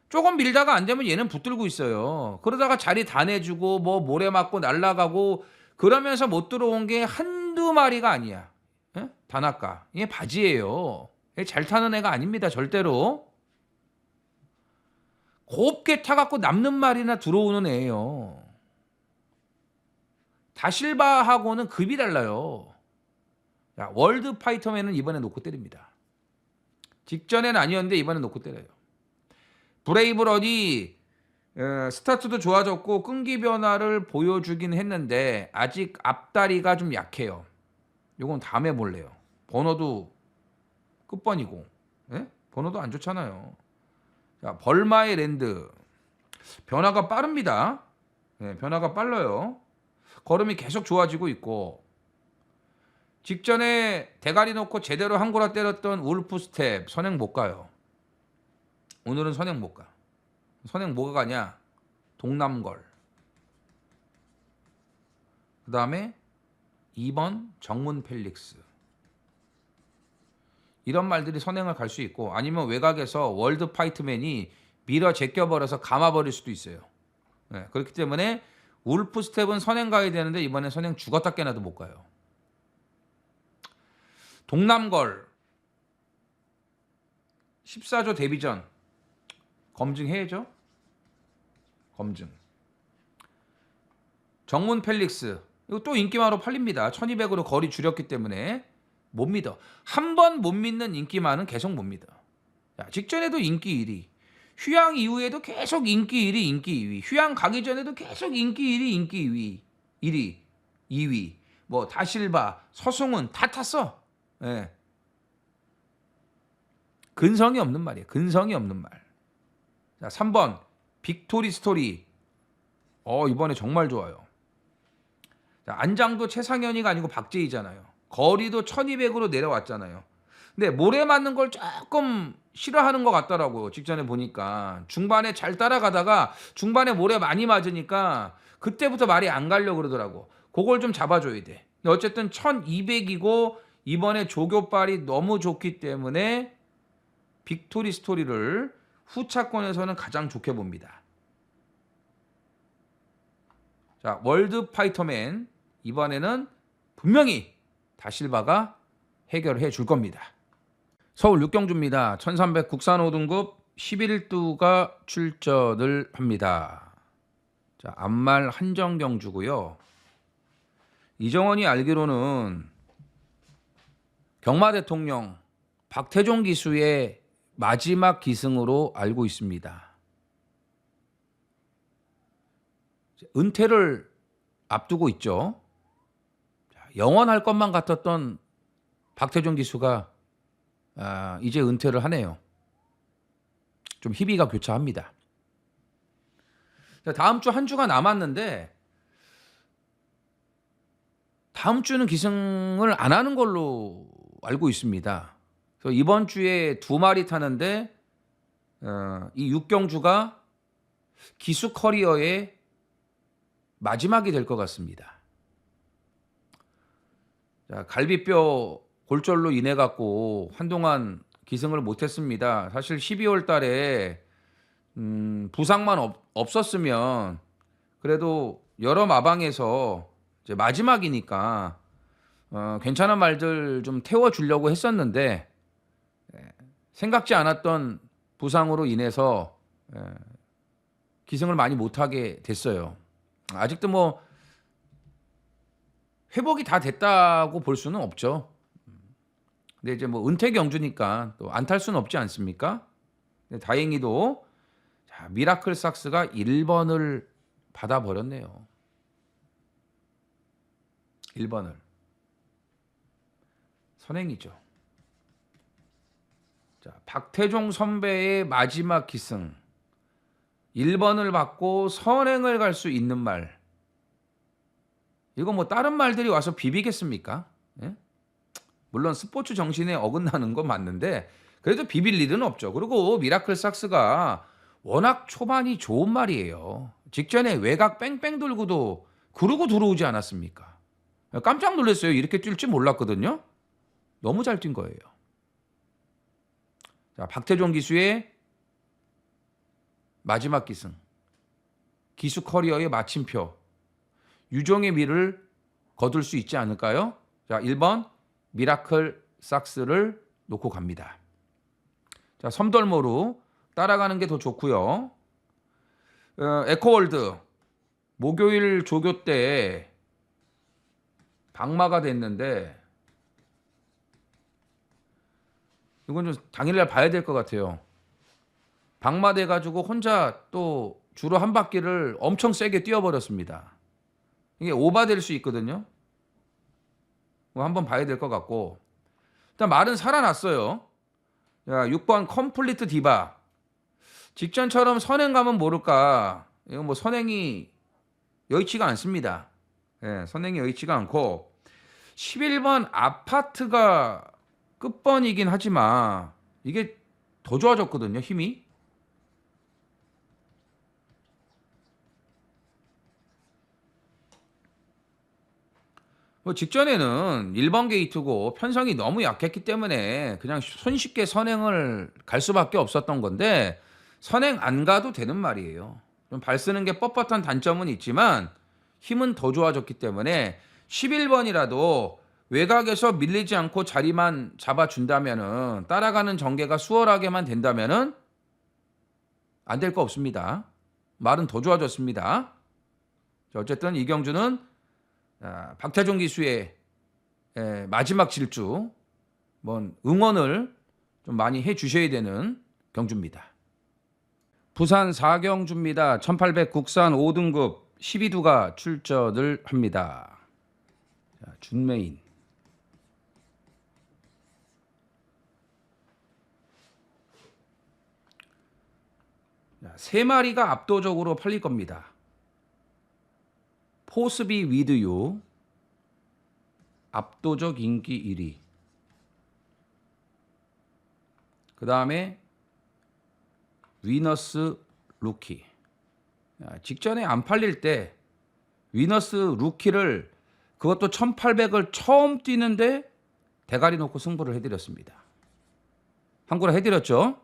조금 밀다가 안 되면 얘는 붙들고 있어요. 그러다가 자리 다 내주고 뭐 모래 맞고 날아가고 그러면서 못 들어온 게 한두 마리가 아니야. 에? 다나카. 얘 바지예요. 얘 잘 타는 애가 아닙니다. 절대로. 곱게 타갖고 남는 말이나 들어오는 애예요. 다실바하고는 급이 달라요. 자, 월드 파이터맨은 이번에 놓고 때립니다. 직전엔 아니었는데 이번에 놓고 때려요. 브레이브런이 스타트도 좋아졌고 끈기 변화를 보여주긴 했는데 아직 앞다리가 좀 약해요. 요건 다음에 볼래요. 번호도 끝번이고 번호도 안 좋잖아요. 자, 벌마의 랜드 변화가 빠릅니다. 변화가 빨라요. 걸음이 계속 좋아지고 있고 직전에 대가리 놓고 제대로 한 고라 때렸던 울프 스텝 선행 못 가요. 오늘은 선행 못 가. 선행 뭐가 가냐? 동남걸. 그 다음에 2번 정문 펠릭스. 이런 말들이 선행을 갈 수 있고 아니면 외곽에서 월드 파이트맨이 밀어 제껴버려서 감아버릴 수도 있어요. 그렇기 때문에 울프 스텝은 선행 가야 되는데 이번에 선행 죽었다 깨나도 못 가요. 동남걸 14조 데뷔전 검증해야죠. 검증. 정문 펠릭스 이거 또 인기마로 팔립니다. 1200으로 거리 줄였기 때문에 못 믿어. 한 번 못 믿는 인기마는 계속 못 믿어. 자, 직전에도 인기 1위. 휴양 이후에도 계속 인기 1위, 인기 2위. 휴양 가기 전에도 계속 인기 1위, 인기 2위. 1위, 2위. 뭐 다실바, 서승훈 다 탔어. 예. 근성이 없는 말이에요. 근성이 없는 말. 자, 3번 빅토리 스토리. 이번에 정말 좋아요. 자, 안장도 최상현이가 아니고 박재희잖아요. 거리도 1200으로 내려왔잖아요. 근데 모래 맞는 걸 조금 싫어하는 것 같더라고요. 직전에 보니까. 중반에 잘 따라가다가 중반에 모래 많이 맞으니까 그때부터 말이 안 가려고 그러더라고. 그걸 좀 잡아줘야 돼. 근데 어쨌든 1200이고 이번에 조교빨이 너무 좋기 때문에 빅토리 스토리를 후차권에서는 가장 좋게 봅니다. 자, 월드 파이터맨 이번에는 분명히 다실바가 해결해 줄 겁니다. 서울 육경주입니다. 1300 국산 5등급 11두가 출전을 합니다. 자, 암말 한정경주고요. 이정원이 알기로는 경마 대통령 박태종 기수의 마지막 기승으로 알고 있습니다. 은퇴를 앞두고 있죠. 영원할 것만 같았던 박태종 기수가 이제 은퇴를 하네요. 좀 희비가 교차합니다. 다음 주 한 주가 남았는데 다음 주는 기승을 안 하는 걸로 알고 있습니다. 그래서 이번 주에 2마리 타는데 이 육경주가 기수 커리어의 마지막이 될 것 같습니다. 자, 갈비뼈 골절로 인해 갖고 한동안 기승을 못했습니다. 사실 12월 달에 부상만 없었으면 그래도 여러 마방에서 이제 마지막이니까 괜찮은 말들 좀 태워주려고 했었는데 생각지 않았던 부상으로 인해서 기승을 많이 못하게 됐어요. 아직도 뭐 회복이 다 됐다고 볼 수는 없죠. 근데 이제 뭐 은퇴 경주니까 또 안 탈 수는 없지 않습니까? 근데 다행히도 자, 미라클 삭스가 1번을 받아버렸네요. 1번을. 선행이죠. 자, 박태종 선배의 마지막 기승. 1번을 받고 선행을 갈 수 있는 말. 이거 뭐 다른 말들이 와서 비비겠습니까? 예? 물론 스포츠 정신에 어긋나는 건 맞는데 그래도 비빌 일은 없죠. 그리고 미라클 삭스가 워낙 초반이 좋은 말이에요. 직전에 외곽 뺑뺑 돌고도 그러고 들어오지 않았습니까? 깜짝 놀랐어요. 이렇게 뛸 줄 몰랐거든요. 너무 잘 뛴 거예요. 자, 박태종 기수의 마지막 기승. 기수 커리어의 마침표. 유종의 미를 거둘 수 있지 않을까요? 자, 1번 미라클 삭스를 놓고 갑니다. 자, 섬돌모루 따라가는 게 더 좋고요. 에코월드 목요일 조교 때 박마가 됐는데 이건 좀 당일날 봐야 될 것 같아요. 박마 돼가지고 혼자 또 주로 한 바퀴를 엄청 세게 뛰어버렸습니다. 이게 오바될 수 있거든요. 한번 봐야 될 것 같고 일단 말은 살아났어요. 자, 6번 컴플리트 디바. 직전처럼 선행 가면 모를까. 이건 뭐 선행이 여의치가 않습니다. 예, 선행이 여의치가 않고 11번 아파트가 끝번이긴 하지만 이게 더 좋아졌거든요. 힘이. 뭐 직전에는 1번 게이트고 편성이 너무 약했기 때문에 그냥 손쉽게 선행을 갈 수밖에 없었던 건데 선행 안 가도 되는 말이에요. 좀 발 쓰는 게 뻣뻣한 단점은 있지만 힘은 더 좋아졌기 때문에 11번이라도 외곽에서 밀리지 않고 자리만 잡아준다면은 따라가는 전개가 수월하게만 된다면은 안 될 거 없습니다. 말은 더 좋아졌습니다. 자, 어쨌든 이경주는 박태종 기수의 마지막 질주 응원을 좀 많이 해주셔야 되는 경주입니다. 부산 4경주입니다. 1800 국산 5등급 12두가 출전을 합니다. 자, 준메인. 자, 3마리가 압도적으로 팔릴 겁니다. 포스비 위드유 압도적 인기 1위. 그 다음에 위너스 루키. 직전에 안 팔릴 때 위너스 루키를 그것도 1800을 처음 뛰는데 대가리 놓고 승부를 해드렸습니다. 한구라 해드렸죠.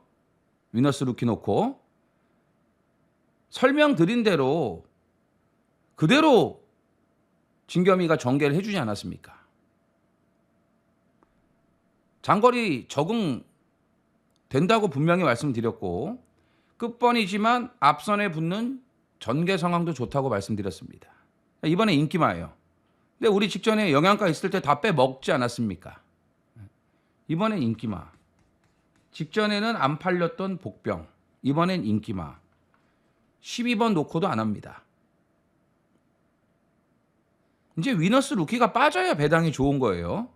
위너스 루키 놓고 설명드린 대로 그대로 진겸이가 전개를 해주지 않았습니까? 장거리 적응된다고 분명히 말씀드렸고 끝번이지만 앞선에 붙는 전개 상황도 좋다고 말씀드렸습니다. 이번에 인기마예요. 근데 우리 직전에 영양가 있을 때 다 빼먹지 않았습니까? 이번엔 인기마. 직전에는 안 팔렸던 복병. 이번엔 인기마. 12번 놓고도 안 합니다. 이제 위너스 루키가 빠져야 배당이 좋은 거예요.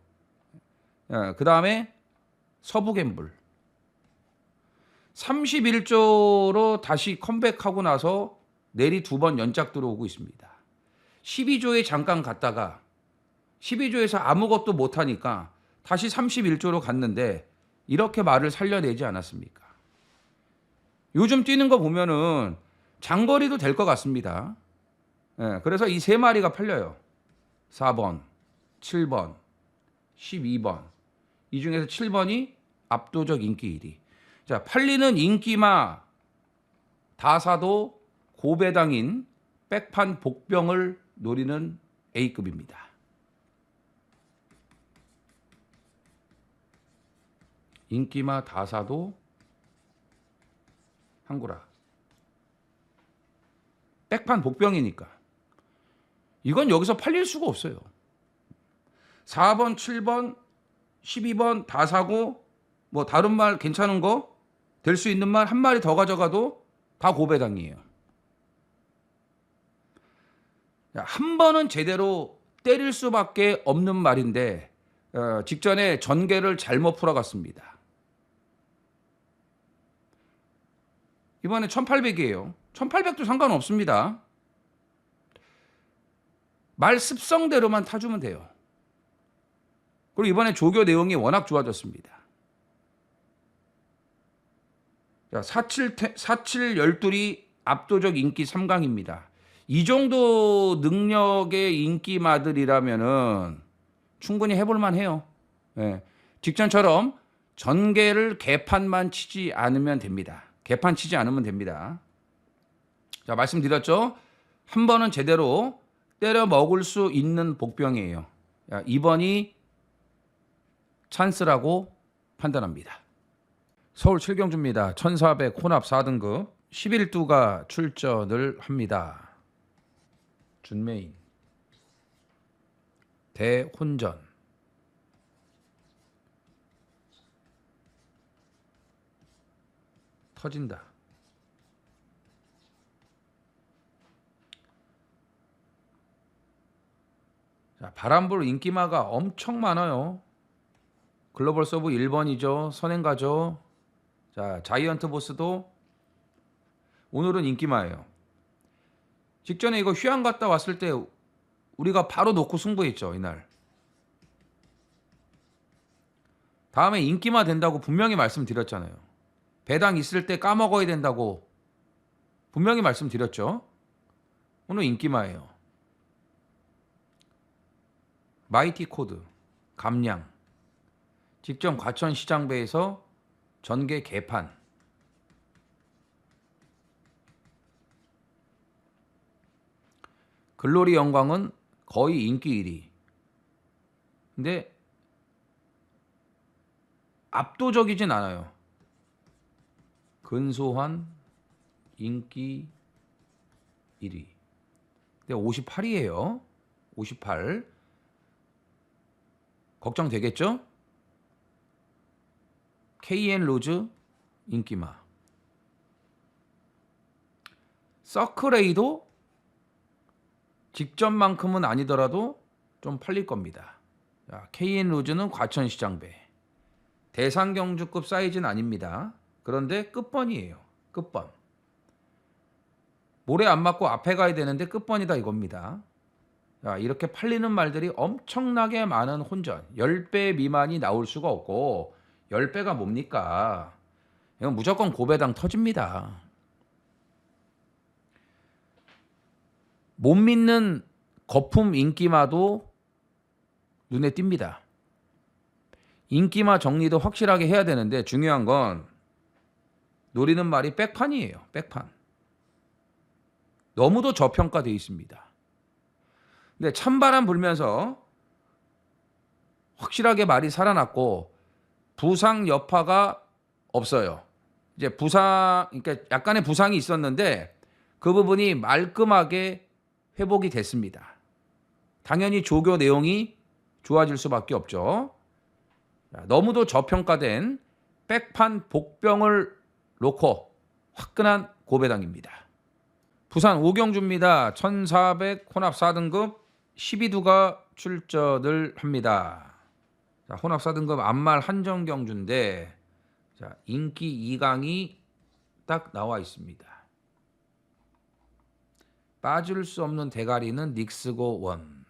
그 다음에 서부갬블. 31조로 다시 컴백하고 나서 내리 2번 연작 들어오고 있습니다. 12조에 잠깐 갔다가 12조에서 아무것도 못하니까 다시 31조로 갔는데 이렇게 말을 살려내지 않았습니까? 요즘 뛰는 거 보면은 장거리도 될 것 같습니다. 그래서 이 3마리가 팔려요. 4번, 7번, 12번. 이 중에서 7번이 압도적 인기 1위. 자, 팔리는 인기마 다사도 고배당인 백판 복병을 노리는 A급입니다. 인기마 다사도 항구라. 백판 복병이니까. 이건 여기서 팔릴 수가 없어요. 4번, 7번, 12번 다 사고 뭐 다른 말 괜찮은 거 될 수 있는 말 한 마리 더 가져가도 다 고배당이에요. 한 번은 제대로 때릴 수밖에 없는 말인데 직전에 전개를 잘못 풀어갔습니다. 이번에 1800이에요. 1800도 상관없습니다. 말 습성대로만 타주면 돼요. 그리고 이번에 조교 내용이 워낙 좋아졌습니다. 자, 47 12이 압도적 인기 3강입니다. 이 정도 능력의 인기마들이라면은 충분히 해볼만 해요. 예. 직전처럼 전개를 개판만 치지 않으면 됩니다. 개판 치지 않으면 됩니다. 자, 말씀드렸죠? 한 번은 제대로 때려 먹을 수 있는 복병이에요. 자, 이번이 찬스라고 판단합니다. 서울 7경주입니다. 1400 혼합 4등급 11두가 출전을 합니다. 준메인 대혼전 터진다. 자, 바람불 인기마가 엄청 많아요. 글로벌 서브 1번이죠. 선행가죠. 자, 자이언트 보스도 오늘은 인기마예요. 직전에 이거 휴양 갔다 왔을 때 우리가 바로 놓고 승부했죠, 이날. 다음에 인기마 된다고 분명히 말씀드렸잖아요. 배당 있을 때 까먹어야 된다고 분명히 말씀드렸죠. 오늘 인기마예요. 마이티 코드, 감량, 직전 과천시장배에서 전개 개판. 글로리 영광은 거의 인기 1위. 근데 압도적이진 않아요. 근소한 인기 1위. 근데 58이에요. 58. 걱정되겠죠? KN 로즈 인기마. 서클레이도 직전만큼은 아니더라도 좀 팔릴 겁니다. 자, KN 로즈는 과천시장배. 대상경주급 사이즈는 아닙니다. 그런데 끝번이에요. 끝번. 모래 안 맞고 앞에 가야 되는데 끝번이다 이겁니다. 자, 이렇게 팔리는 말들이 엄청나게 많은 혼전. 10배 미만이 나올 수가 없고 10배가 뭡니까? 이건 무조건 고배당 터집니다. 못 믿는 거품 인기마도 눈에 띕니다. 인기마 정리도 확실하게 해야 되는데 중요한 건 노리는 말이 백판이에요. 백판. 너무도 저평가되어 있습니다. 근데 찬바람 불면서 확실하게 말이 살아났고 부상 여파가 없어요. 이제 그러니까 약간의 부상이 있었는데 그 부분이 말끔하게 회복이 됐습니다. 당연히 조교 내용이 좋아질 수밖에 없죠. 너무도 저평가된 백판 복병을 놓고 화끈한 고배당입니다. 부산 오경주입니다. 1400 혼합 4등급 12두가 출전을 합니다. 자, 혼합 4등급 암말 한정경주인데 자, 인기 2강이 딱 나와 있습니다. 빠질 수 없는 대가리는 닉스고 원.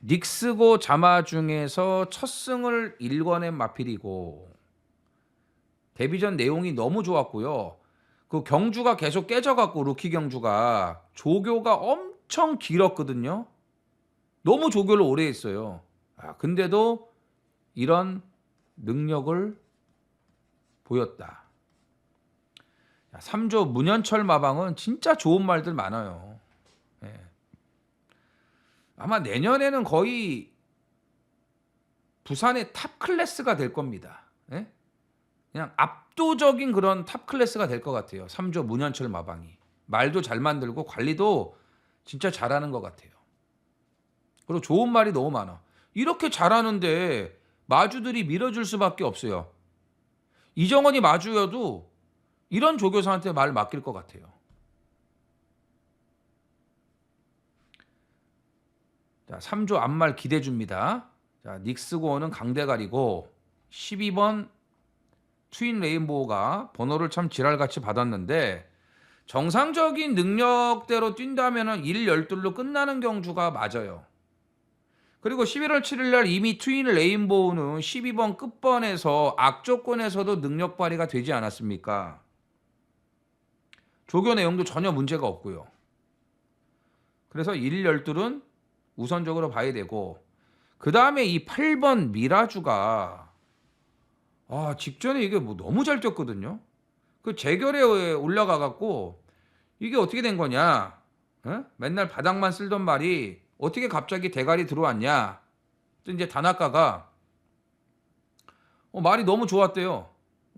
닉스고 자마 중에서 첫 승을 1권에 마필이고 데뷔전 내용이 너무 좋았고요. 그 경주가 계속 깨져갖고 루키 경주가 조교가 엄청 길었거든요. 너무 조교를 오래 했어요. 근데도 이런 능력을 보였다. 3조 문현철 마방은 진짜 좋은 말들 많아요. 예. 아마 내년에는 거의 부산의 탑 클래스가 될 겁니다. 예? 그냥 압도적인 그런 탑 클래스가 될 것 같아요. 3조 문현철 마방이. 말도 잘 만들고 관리도 진짜 잘하는 것 같아요. 그리고 좋은 말이 너무 많아. 이렇게 잘하는데 마주들이 밀어줄 수밖에 없어요. 이정원이 마주여도 이런 조교사한테 말 맡길 것 같아요. 자, 3조 앞말 기대 줍니다. 자, 닉스고어는 강대가리고 12번 트윈 레인보우가 번호를 참 지랄같이 받았는데 정상적인 능력대로 뛴다면 1, 12로 끝나는 경주가 맞아요. 그리고 11월 7일 날 이미 트윈 레인보우는 12번 끝번에서 악조건에서도 능력 발휘가 되지 않았습니까? 조교 내용도 전혀 문제가 없고요. 그래서 1, 12는 우선적으로 봐야 되고 그 다음에 이 8번 미라주가 직전에 이게 뭐 너무 잘 뛰었거든요. 그 재결에 올라가 갖고 이게 어떻게 된 거냐? 에? 맨날 바닥만 쓸던 말이 어떻게 갑자기 대가리 들어왔냐? 또 이제 단학가가 말이 너무 좋았대요.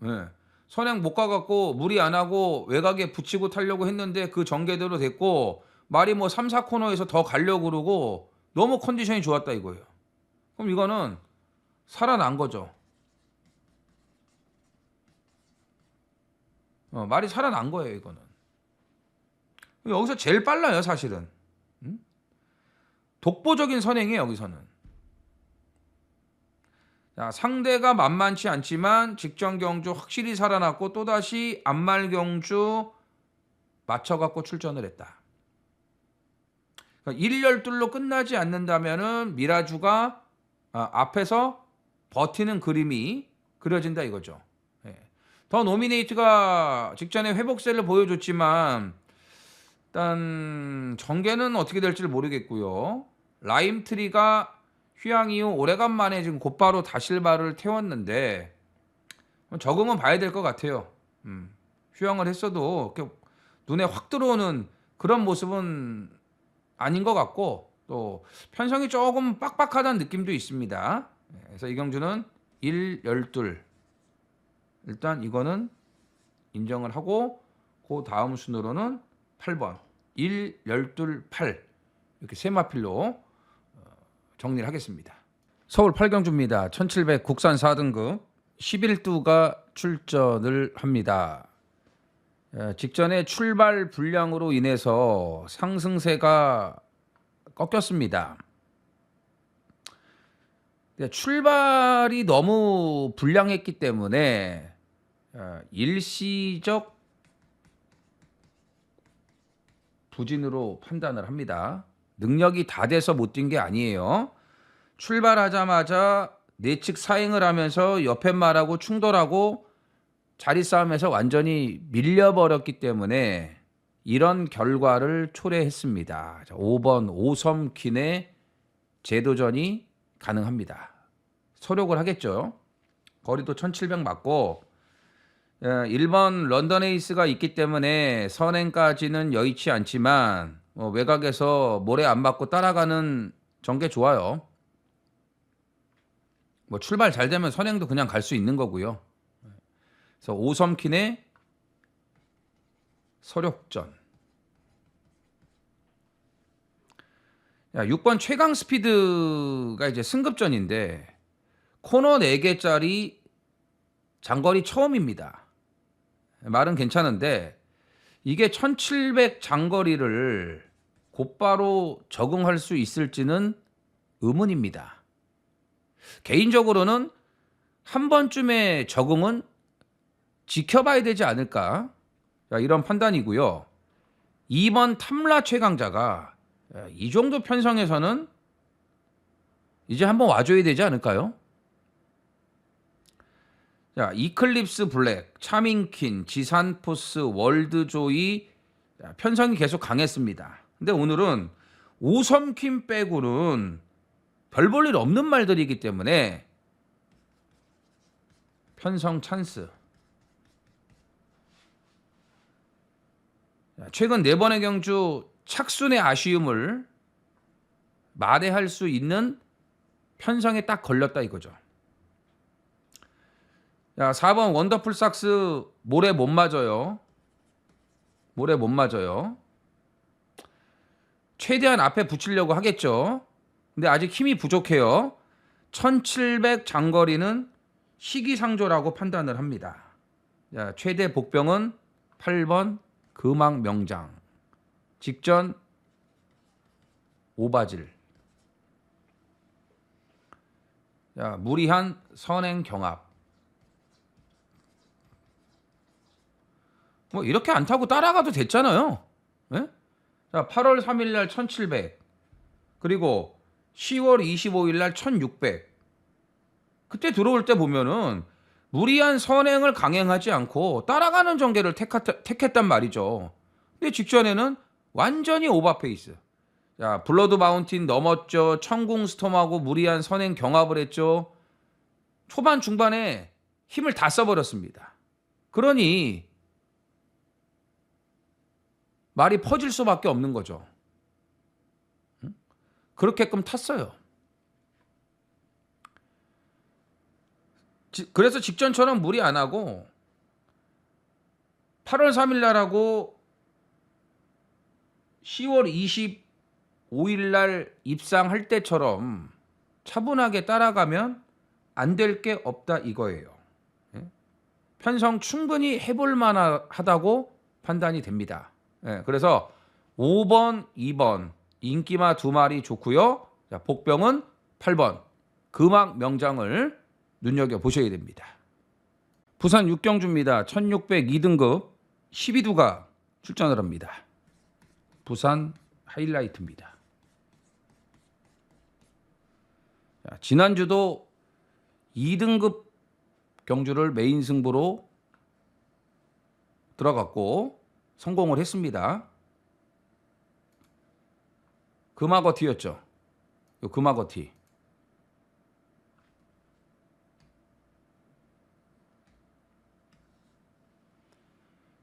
예. 선행 못 가갖고 무리 안 하고 외곽에 붙이고 타려고 했는데 그 전개대로 됐고 말이 뭐 3, 4코너에서 더 가려고 그러고 너무 컨디션이 좋았다 이거예요. 그럼 이거는 살아난 거죠. 말이 살아난 거예요 이거는. 여기서 제일 빨라요 사실은. 독보적인 선행이에요 여기서는. 자, 상대가 만만치 않지만 직전 경주 확실히 살아났고 또다시 앞말 경주 맞춰갖고 출전을 했다. 그러니까 1, 12로 끝나지 않는다면은 미라주가 앞에서 버티는 그림이 그려진다 이거죠. 예. 더 노미네이트가 직전에 회복세를 보여줬지만 일단 전개는 어떻게 될지 모르겠고요. 라임트리가 휴양 이후 오래간만에 지금 곧바로 다실바를 태웠는데 적응은 봐야 될 것 같아요. 휴양을 했어도 이렇게 눈에 확 들어오는 그런 모습은 아닌 것 같고 또 편성이 조금 빡빡하다는 느낌도 있습니다. 그래서 이 경주는 1, 12 일단 이거는 인정을 하고 그 다음 순으로는 8번 1, 12, 8 이렇게 세 마필로 정리를 하겠습니다. 서울 8경주입니다. 1700 국산 4등급 11두가 출전을 합니다. 직전에 출발 불량으로 인해서 상승세가 꺾였습니다. 출발이 너무 불량했기 때문에 일시적 부진으로 판단을 합니다. 능력이 다 돼서 못 뛴 게 아니에요. 출발하자마자 내측 사행을 하면서 옆에 말하고 충돌하고 자리 싸움에서 완전히 밀려버렸기 때문에 이런 결과를 초래했습니다. 5번 오섬킨의 재도전이 가능합니다. 소력을 하겠죠. 거리도 1700 맞고 1번 런던 에이스가 있기 때문에 선행까지는 여의치 않지만 외곽에서 모래 안 맞고 따라가는 전개 좋아요. 출발 잘 되면 선행도 그냥 갈 수 있는 거고요. 그래서 오섬킨의 서력전. 6번 최강 스피드가 이제 승급전인데 코너 4개짜리 장거리 처음입니다. 말은 괜찮은데 이게 1700 장거리를 곧바로 적응할 수 있을지는 의문입니다. 개인적으로는 한 번쯤의 적응은 지켜봐야 되지 않을까 이런 판단이고요. 2번 탐라 최강자가 이 정도 편성에서는 이제 한번 와줘야 되지 않을까요? 자, 이클립스 블랙, 차밍킨, 지산포스, 월드조이 편성이 계속 강했습니다. 근데 오늘은 오섬킨 빼고는 별 볼 일 없는 말들이기 때문에 편성 찬스. 최근 4번의 경주 착순의 아쉬움을 만회할 수 있는 편성에 딱 걸렸다 이거죠. 자, 4번 원더풀 삭스 모래 못 맞아요. 모래 못 맞아요. 최대한 앞에 붙이려고 하겠죠. 근데 아직 힘이 부족해요. 1700 장거리는 시기상조라고 판단을 합니다. 자, 최대 복병은 8번 금왕명장. 직전 오바질. 자, 무리한 선행 경합. 뭐 이렇게 안 타고 따라가도 됐잖아요. 네? 자, 8월 3일 날 1700. 그리고 10월 25일 날 1600. 그때 들어올 때 보면은 무리한 선행을 강행하지 않고 따라가는 전개를 택했단 말이죠. 근데 직전에는 완전히 오버페이스. 자, 블러드 마운틴 넘었죠. 천궁 스톰하고 무리한 선행 경합을 했죠. 초반 중반에 힘을 다 써버렸습니다. 그러니 말이 퍼질 수밖에 없는 거죠. 그렇게끔 탔어요. 그래서 직전처럼 무리 안 하고 8월 3일 날하고 10월 25일 날 입상할 때처럼 차분하게 따라가면 안 될 게 없다 이거예요. 편성 충분히 해볼 만하다고 판단이 됩니다. 그래서 5번, 2번 인기마 2마리 좋고요. 자, 복병은 8번 금왕명장을 눈여겨보셔야 됩니다. 부산 6경주입니다. 1602등급 12두가 출전을 합니다. 부산 하이라이트입니다. 자, 지난주도 2등급 경주를 메인 승부로 들어갔고 성공을 했습니다. 금화거티였죠. 요 금화거티.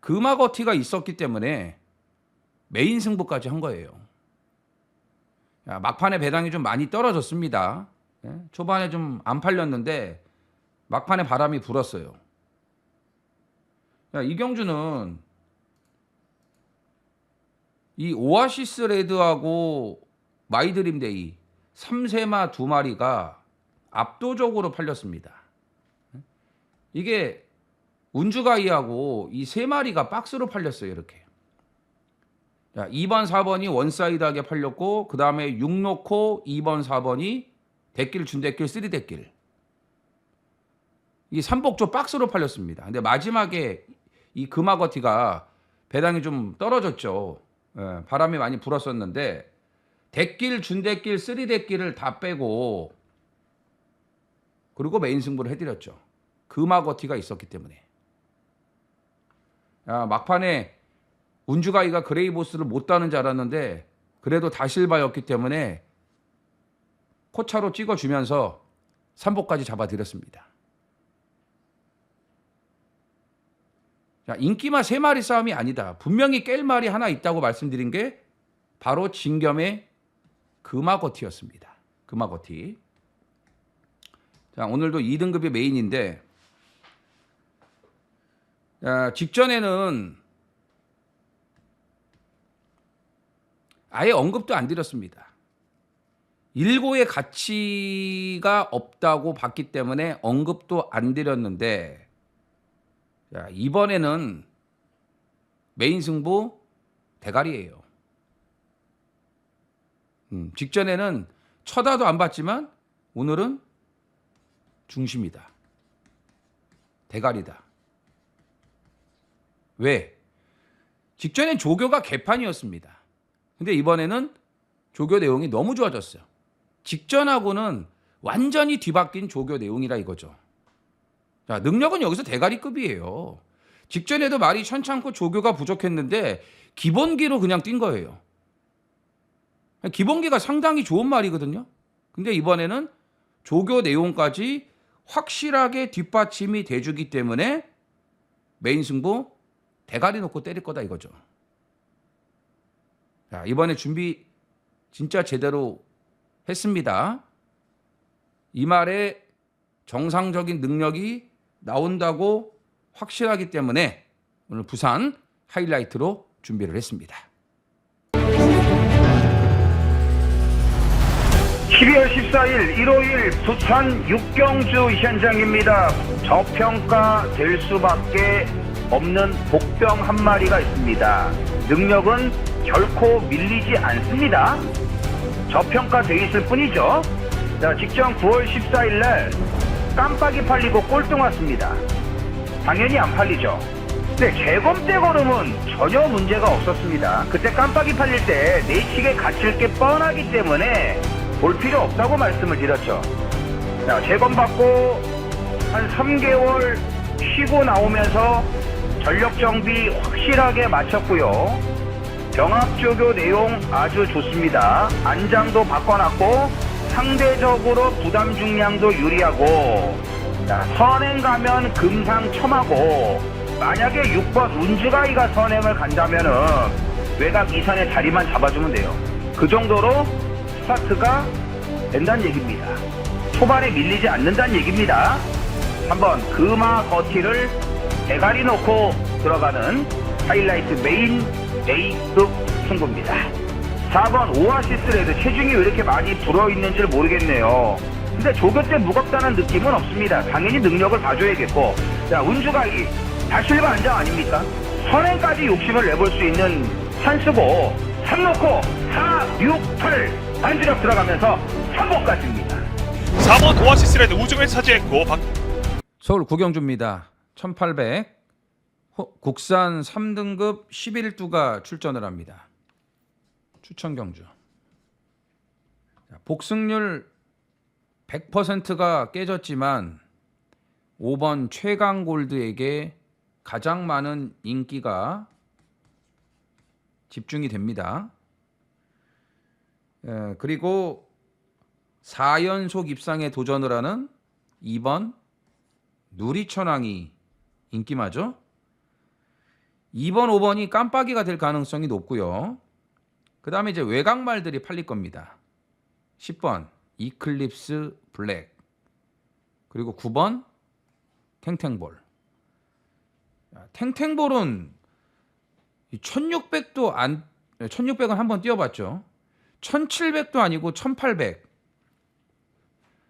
금화거티가 있었기 때문에 메인 승부까지 한 거예요. 야, 막판에 배당이 좀 많이 떨어졌습니다. 초반에 좀 안 팔렸는데 막판에 바람이 불었어요. 야, 이 경주는 이 오아시스 레드하고 마이드림데이 3세마 2마리가 압도적으로 팔렸습니다. 이게 운주가이하고 이 3마리가 박스로 팔렸어요. 이렇게. 자, 2번 4번이 원사이드하게 팔렸고 그 다음에 6 놓고 2번 4번이 대길 준대길 3대길. 이 3복조 박스로 팔렸습니다. 근데 마지막에 이 금화거티가 배당이 좀 떨어졌죠. 바람이 많이 불었었는데 대길 준대길 3대길을 다 빼고 그리고 메인 승부를 해드렸죠. 금화거티가 있었기 때문에. 막판에 운주가이가 그레이보스를 못 따는 줄 알았는데 그래도 다실바였기 때문에 코차로 찍어주면서 3복까지 잡아드렸습니다. 자, 인기마 3마리 싸움이 아니다. 분명히 깰 말이 하나 있다고 말씀드린 게 바로 진겸의 금화거티였습니다. 금화거티. 자, 오늘도 2등급이 메인인데 직전에는 아예 언급도 안 드렸습니다. 일고의 가치가 없다고 봤기 때문에 언급도 안 드렸는데 자, 이번에는 메인 승부 대가리예요. 직전에는 쳐다도 안 봤지만 오늘은 중심이다. 대가리다. 왜? 직전엔 조교가 개판이었습니다. 근데 이번에는 조교 내용이 너무 좋아졌어요. 직전하고는 완전히 뒤바뀐 조교 내용이라 이거죠. 자, 능력은 여기서 대가리급이에요. 직전에도 말이 천창고 조교가 부족했는데 기본기로 그냥 뛴 거예요. 기본기가 상당히 좋은 말이거든요. 근데 이번에는 조교 내용까지 확실하게 뒷받침이 돼주기 때문에 메인 승부 대가리 놓고 때릴 거다 이거죠. 자, 이번에 준비 진짜 제대로 했습니다. 이 말에 정상적인 능력이 나온다고 확실하기 때문에 오늘 부산 하이라이트로 준비를 했습니다. 12월 14일 일요일 부산 육경주 현장입니다. 저평가될 수밖에 없는 복병 한 마리가 있습니다. 능력은 결코 밀리지 않습니다. 저평가되어 있을 뿐이죠. 자, 직전 9월 14일 날 깜빡이 팔리고 꼴등 왔습니다. 당연히 안 팔리죠. 근데 재검대 걸음은 전혀 문제가 없었습니다. 그때 깜빡이 팔릴 때 내식에 갇힐 게 뻔하기 때문에 볼 필요 없다고 말씀을 드렸죠. 자, 재검받고 한 3개월 쉬고 나오면서 전력 정비 확실하게 마쳤고요. 병합조교 내용 아주 좋습니다. 안장도 바꿔놨고 상대적으로 부담 중량도 유리하고, 자, 선행 가면 금상첨화고, 만약에 6번 운주가이가 선행을 간다면은 외곽 2선의 자리만 잡아주면 돼요. 그 정도로 스타트가 된다는 얘기입니다. 초반에 밀리지 않는다는 얘기입니다. 한번 금화 거티를 대가리 놓고 들어가는 하이라이트 메인 A급 승부입니다. 4번 오아시스 레드, 체중이 왜 이렇게 많이 불어있는지 모르겠네요. 근데 조교 때 무겁다는 느낌은 없습니다. 당연히 능력을 봐줘야겠고, 자, 운주가이 다실바 안장 아닙니까? 선행까지 욕심을 내볼 수 있는 찬스고, 3 놓고 4, 6, 8 반주력 들어가면서 3번까지입니다. 4번 오아시스 레드 우중에서 차지했고 서울 구경주입니다. 1800 국산 3등급 11두가 출전을 합니다. 추천 경주. 복승률 100%가 깨졌지만 5번 최강 골드에게 가장 많은 인기가 집중이 됩니다. 그리고 4연속 입상에 도전을 하는 2번 누리천왕이 인기마죠. 2번, 5번이 깜빡이가 될 가능성이 높고요. 그 다음에 이제 외곽말들이 팔릴 겁니다. 10번 이클립스 블랙, 그리고 9번 탱탱볼. 탱탱볼은 1600도 안, 1600은 한번 뛰어봤죠. 1700도 아니고 1800.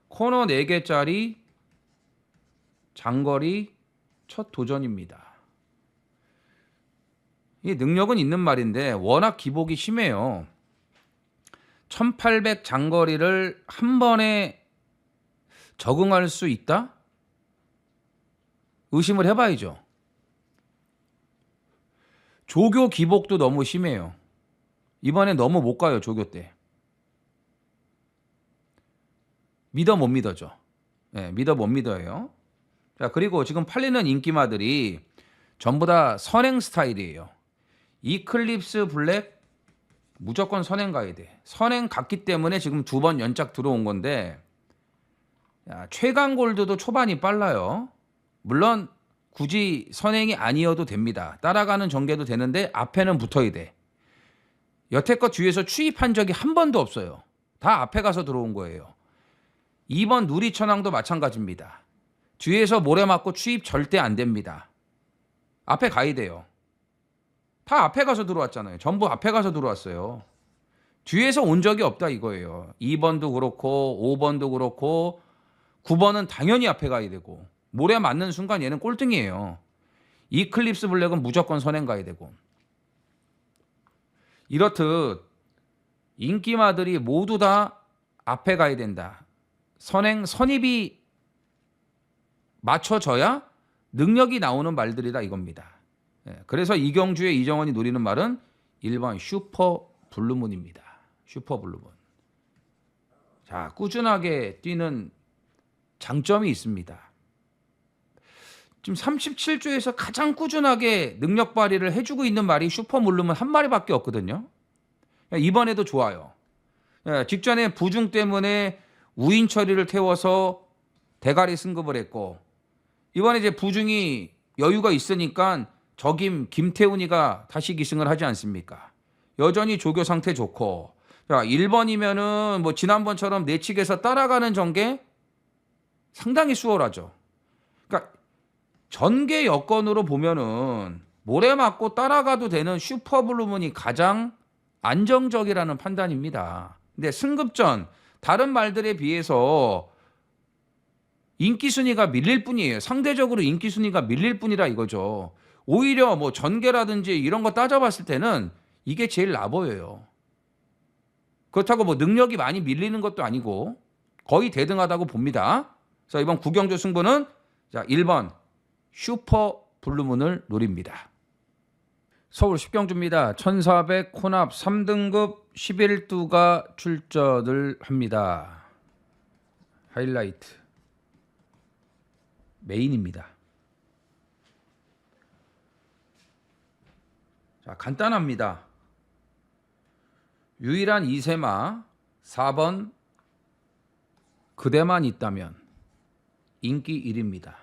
코너 4개짜리 장거리 첫 도전입니다. 이 능력은 있는 말인데 워낙 기복이 심해요. 1800 장거리를 한 번에 적응할 수 있다? 의심을 해봐야죠. 조교 기복도 너무 심해요. 이번에 너무 못 가요, 조교 때. 믿어 못 믿어죠. 네, 믿어 못 믿어요. 자, 그리고 지금 팔리는 인기마들이 전부 다 선행 스타일이에요. 이클립스 블랙 무조건 선행 가야 돼. 선행 갔기 때문에 지금 2번 연짝 들어온 건데, 야, 최강 골드도 초반이 빨라요. 물론 굳이 선행이 아니어도 됩니다. 따라가는 전개도 되는데 앞에는 붙어야 돼. 여태껏 뒤에서 추입한 적이 한 번도 없어요. 다 앞에 가서 들어온 거예요. 2번 누리천왕도 마찬가지입니다. 뒤에서 모래 맞고 추입 절대 안 됩니다. 앞에 가야 돼요. 다 앞에 가서 들어왔잖아요. 전부 앞에 가서 들어왔어요. 뒤에서 온 적이 없다 이거예요. 2번도 그렇고 5번도 그렇고 9번은 당연히 앞에 가야 되고, 모래 맞는 순간 얘는 꼴등이에요. 이클립스 블랙은 무조건 선행 가야 되고. 이렇듯 인기마들이 모두 다 앞에 가야 된다. 선행, 선입이 맞춰져야 능력이 나오는 말들이다 이겁니다. 그래서 이경주의 이정원이 노리는 말은 1번 슈퍼 블루문입니다. 슈퍼 블루문. 자, 꾸준하게 뛰는 장점이 있습니다. 지금 37조에서 가장 꾸준하게 능력 발휘를 해주고 있는 말이 슈퍼 블루문 한 마리밖에 없거든요. 이번에도 좋아요. 직전에 부중 때문에 우인 처리를 태워서 대가리 승급을 했고, 이번에 이제 부중이 여유가 있으니까 적임 김태훈이가 다시 기승을 하지 않습니까? 여전히 조교 상태 좋고. 자, 1번이면은 뭐 지난번처럼 내측에서 따라가는 전개 상당히 수월하죠. 그러니까 전개 여건으로 보면은 모래 맞고 따라가도 되는 슈퍼블루문이 가장 안정적이라는 판단입니다. 근데 승급전 다른 말들에 비해서 인기 순위가 밀릴 뿐이에요. 상대적으로 인기 순위가 밀릴 뿐이라 이거죠. 오히려 뭐 전개라든지 이런 거 따져봤을 때는 이게 제일 나 보여요. 그렇다고 뭐 능력이 많이 밀리는 것도 아니고 거의 대등하다고 봅니다. 자, 이번 구경주 승부는 자 1번 슈퍼 블루문을 노립니다. 서울 10경주입니다. 1400 혼합 3등급 11두가 출전을 합니다. 하이라이트 메인입니다. 자, 간단합니다. 유일한 2세마 4번 그대만 있다면 인기 1입니다.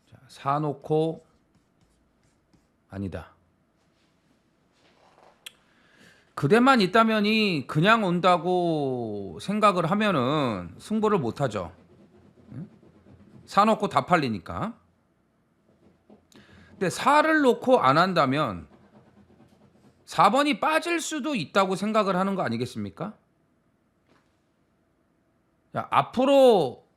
자, 사놓고 아니다. 그대만 있다면이 그냥 온다고 생각을 하면은 승부를 못 하죠. 사놓고 다 팔리니까. 근데 4를 놓고 안 한다면 4번이 빠질 수도 있다고 생각을 하는 거 아니겠습니까? 자, 앞으로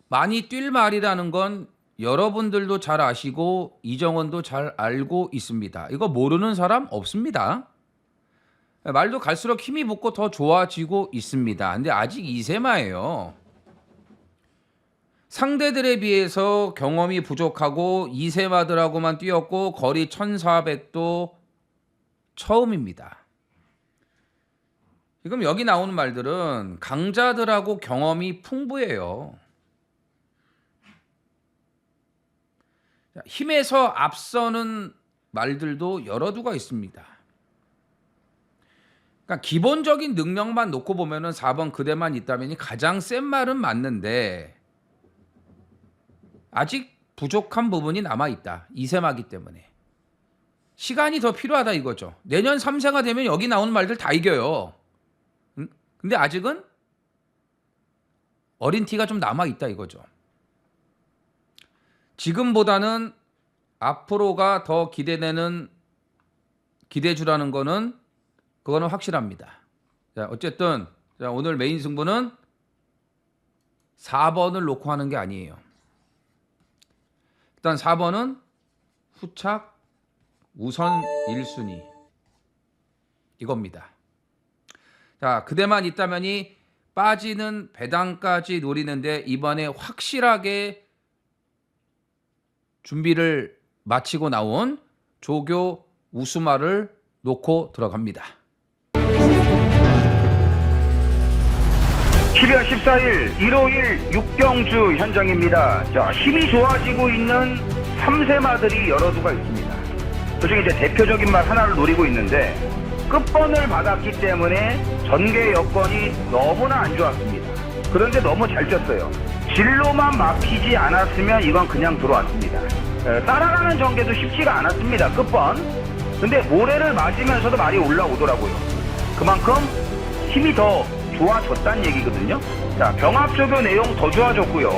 많이 뛸 말이라는 건 여러분들도 잘 아시고 이정원도 잘 알고 있습니다. 이거 모르는 사람 없습니다. 말도 갈수록 힘이 붙고 더 좋아지고 있습니다. 근데 아직 2세마예요. 상대들에 비해서 경험이 부족하고 2세마들하고만 뛰었고 거리 1400도 처음입니다. 지금 여기 나오는 말들은 강자들하고 경험이 풍부해요. 힘에서 앞서는 말들도 여러 두가 있습니다. 그러니까 기본적인 능력만 놓고 보면은 4번 그대만 있다면이 가장 센 말은 맞는데 아직 부족한 부분이 남아있다. 2세마기 때문에. 시간이 더 필요하다 이거죠. 내년 3세가 되면 여기 나오는 말들 다 이겨요. 근데 아직은 어린 티가 좀 남아있다 이거죠. 지금보다는 앞으로가 더 기대되는 기대주라는 거는 그거는 확실합니다. 자, 어쨌든 자, 오늘 메인 승부는 4번을 놓고 하는 게 아니에요. 일단 4번은 후착 우선 1순위 이겁니다. 자, 그대만 있다면이 빠지는 배당까지 노리는데 이번에 확실하게 준비를 마치고 나온 조교 우수마를 놓고 들어갑니다. 12월 14일 일요일 6경주 현장입니다. 자, 힘이 좋아지고 있는 3세마들이 여러 두가 있습니다. 그중에 이제 대표적인 말 하나를 노리고 있는데 끝번을 받았기 때문에 전개 여건이 너무나 안 좋았습니다. 그런데 너무 잘 쪘어요. 진로만 막히지 않았으면 이건 그냥 들어왔습니다. 따라가는 전개도 쉽지가 않았습니다. 끝번. 근데 모래를 맞으면서도 말이 올라오더라고요. 그만큼 힘이 더 좋아졌다는 얘기거든요. 자, 병합조교 내용 더 좋아졌고요.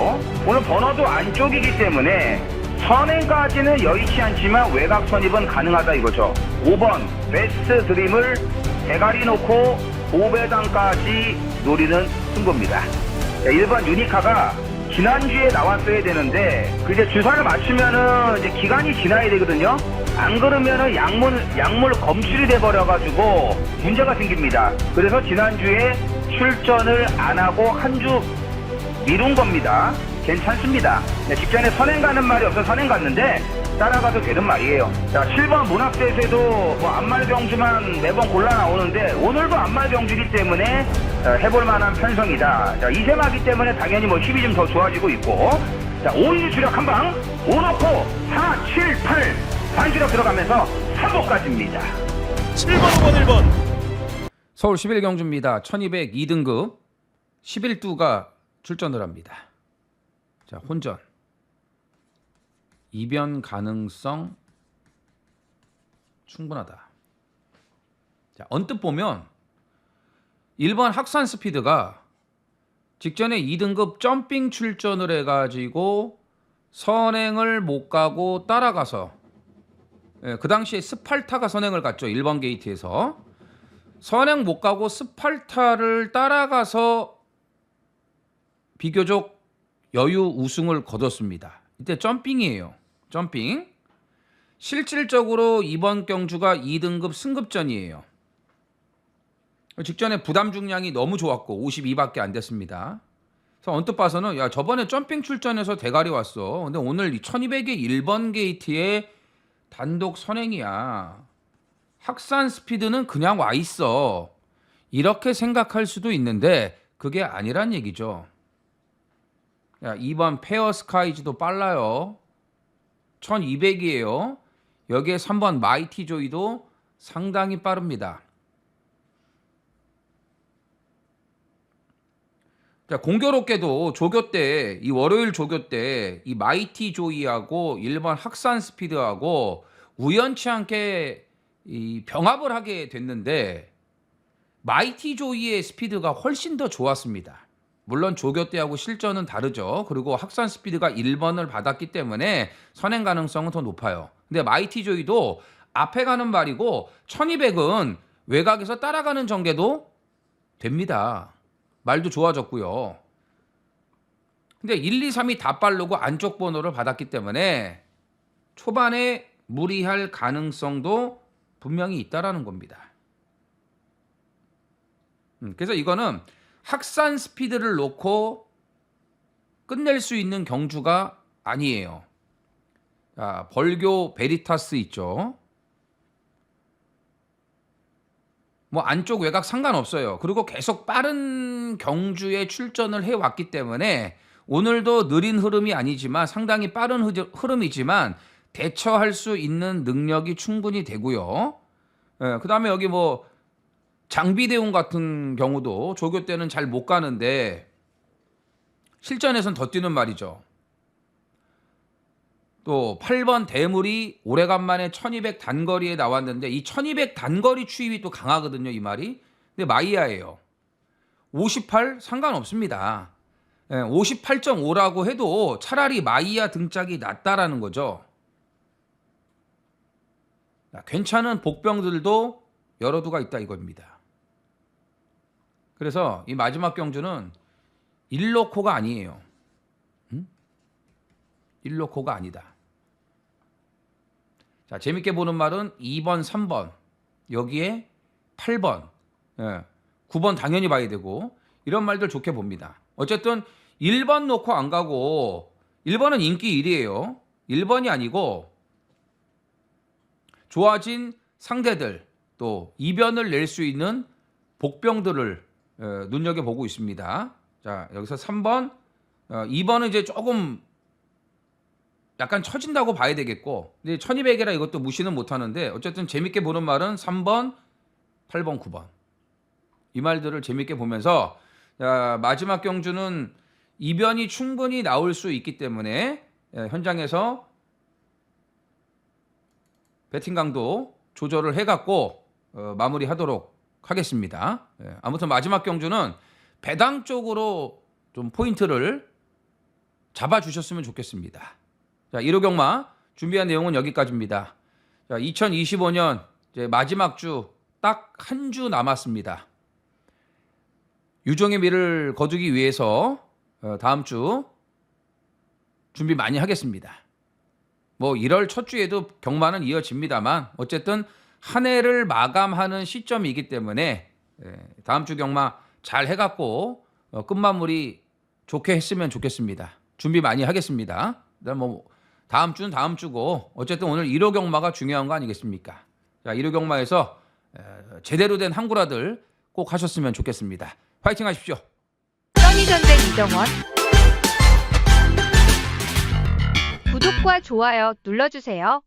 오늘 번호도 안쪽이기 때문에 선행까지는 여의치 않지만 외곽 선입은 가능하다 이거죠. 5번 베스트 드림을 대가리 놓고 5배당까지 노리는 승부입니다. 1번 유니카가 지난주에 나왔어야 되는데 그 이제 주사를 맞추면은 이제 기간이 지나야 되거든요. 안 그러면은 약물 검출이 돼 버려가지고 문제가 생깁니다. 그래서 지난주에 출전을 안 하고 한 주 미룬 겁니다. 괜찮습니다. 직전에 선행 가는 말이 없어서 선행 갔는데 따라가도 되는 말이에요. 자, 7번 문학대에서도 뭐 안말병주만 매번 골라 나오는데 오늘도 안말병주기 때문에 해볼 만한 편성이다. 자, 2세마기 때문에 당연히 뭐 힘이 좀 더 좋아지고 있고. 자, 5인 주력 한 방, 5 넣고 4, 7, 8 반주력 들어가면서 3호까지입니다. 7번, 5번, 1번. 서울 11경주입니다. 1200 2등급 11두가 출전을 합니다. 자, 혼전. 이변 가능성 충분하다. 자, 언뜻 보면 1번 학산 스피드가 직전에 2등급 점핑 출전을 해가지고 선행을 못 가고 따라가서 그 당시에 스팔타가 선행을 갔죠. 1번 게이트에서 선행 못 가고 스팔타를 따라가서 비교적 여유 우승을 거뒀습니다. 이때 점핑이에요. 점핑. 실질적으로 이번 경주가 2등급 승급전이에요. 직전에 부담 중량이 너무 좋았고 52밖에 안 됐습니다. 그래서 언뜻 봐서는 야 저번에 점핑 출전해서 대가리 왔어. 근데 오늘 1200의 1번 게이트에 단독 선행이야. 학산 스피드는 그냥 와 있어. 이렇게 생각할 수도 있는데 그게 아니란 얘기죠. 야 2번 페어 스카이즈도 빨라요. 1200이에요. 여기에 3번 마이티 조이도 상당히 빠릅니다. 자, 공교롭게도 조교 때, 이 월요일 조교 때, 이 마이티 조이하고 1번 학산 스피드하고 우연치 않게 이 병합을 하게 됐는데, 마이티 조이의 스피드가 훨씬 더 좋았습니다. 물론 조교 때하고 실전은 다르죠. 그리고 학산 스피드가 1번을 받았기 때문에 선행 가능성은 더 높아요. 근데 마이티 조이도 앞에 가는 말이고 1200은 외곽에서 따라가는 전개도 됩니다. 말도 좋아졌고요. 근데 1, 2, 3이 다 빠르고 안쪽 번호를 받았기 때문에 초반에 무리할 가능성도 분명히 있다라는 겁니다. 그래서 이거는 학산 스피드를 놓고 끝낼 수 있는 경주가 아니에요. 자, 벌교 베리타스 있죠. 뭐 안쪽 외곽 상관없어요. 그리고 계속 빠른 경주에 출전을 해왔기 때문에 오늘도 느린 흐름이 아니지만 상당히 빠른 흐름이지만 대처할 수 있는 능력이 충분히 되고요. 그 다음에 여기 뭐 장비대운 같은 경우도 조교 때는 잘 못 가는데 실전에선 더 뛰는 말이죠. 또 8번 대물이 오래간만에 1200 단거리에 나왔는데 이 1200 단거리 추입이 또 강하거든요, 이 말이. 근데 마이야예요. 58 상관없습니다. 58.5라고 해도 차라리 마이야 등짝이 낫다라는 거죠. 괜찮은 복병들도 여러 두가 있다 이겁니다. 그래서 이 마지막 경주는 일로코가 아니에요. 1로코가 아니다. 자, 재밌게 보는 말은 2번, 3번, 여기에 8번, 9번 당연히 봐야 되고 이런 말들 좋게 봅니다. 어쨌든 1번 놓고 안 가고 1번은 인기 1위에요. 1번이 아니고 좋아진 상대들 또 이변을 낼 수 있는 복병들을 눈여겨보고 있습니다. 자, 여기서 3번, 2번은 이제 조금 약간 처진다고 봐야 되겠고 근데 1200이라 이것도 무시는 못하는데 어쨌든 재밌게 보는 말은 3번, 8번, 9번 이 말들을 재밌게 보면서 마지막 경주는 이변이 충분히 나올 수 있기 때문에 현장에서 배팅 강도 조절을 해갖고 마무리하도록 하겠습니다. 아무튼 마지막 경주는 배당 쪽으로 좀 포인트를 잡아주셨으면 좋겠습니다. 자, 1호 경마 준비한 내용은 여기까지입니다. 자, 2025년 이제 마지막 주 딱 한 주 남았습니다. 유종의 미를 거두기 위해서 다음 주 준비 많이 하겠습니다. 뭐 1월 첫 주에도 경마는 이어집니다만 어쨌든 한 해를 마감하는 시점이기 때문에 다음 주 경마 잘 해갖고 끝마무리 좋게 했으면 좋겠습니다. 준비 많이 하겠습니다. 그다음 뭐 다음 주는 다음 주고 어쨌든 오늘 1호 경마가 중요한 거 아니겠습니까? 자, 1호 경마에서 제대로 된 한구라들 꼭 하셨으면 좋겠습니다. 파이팅 하십시오. 써니전쟁 이정원 구독과 좋아요 눌러주세요.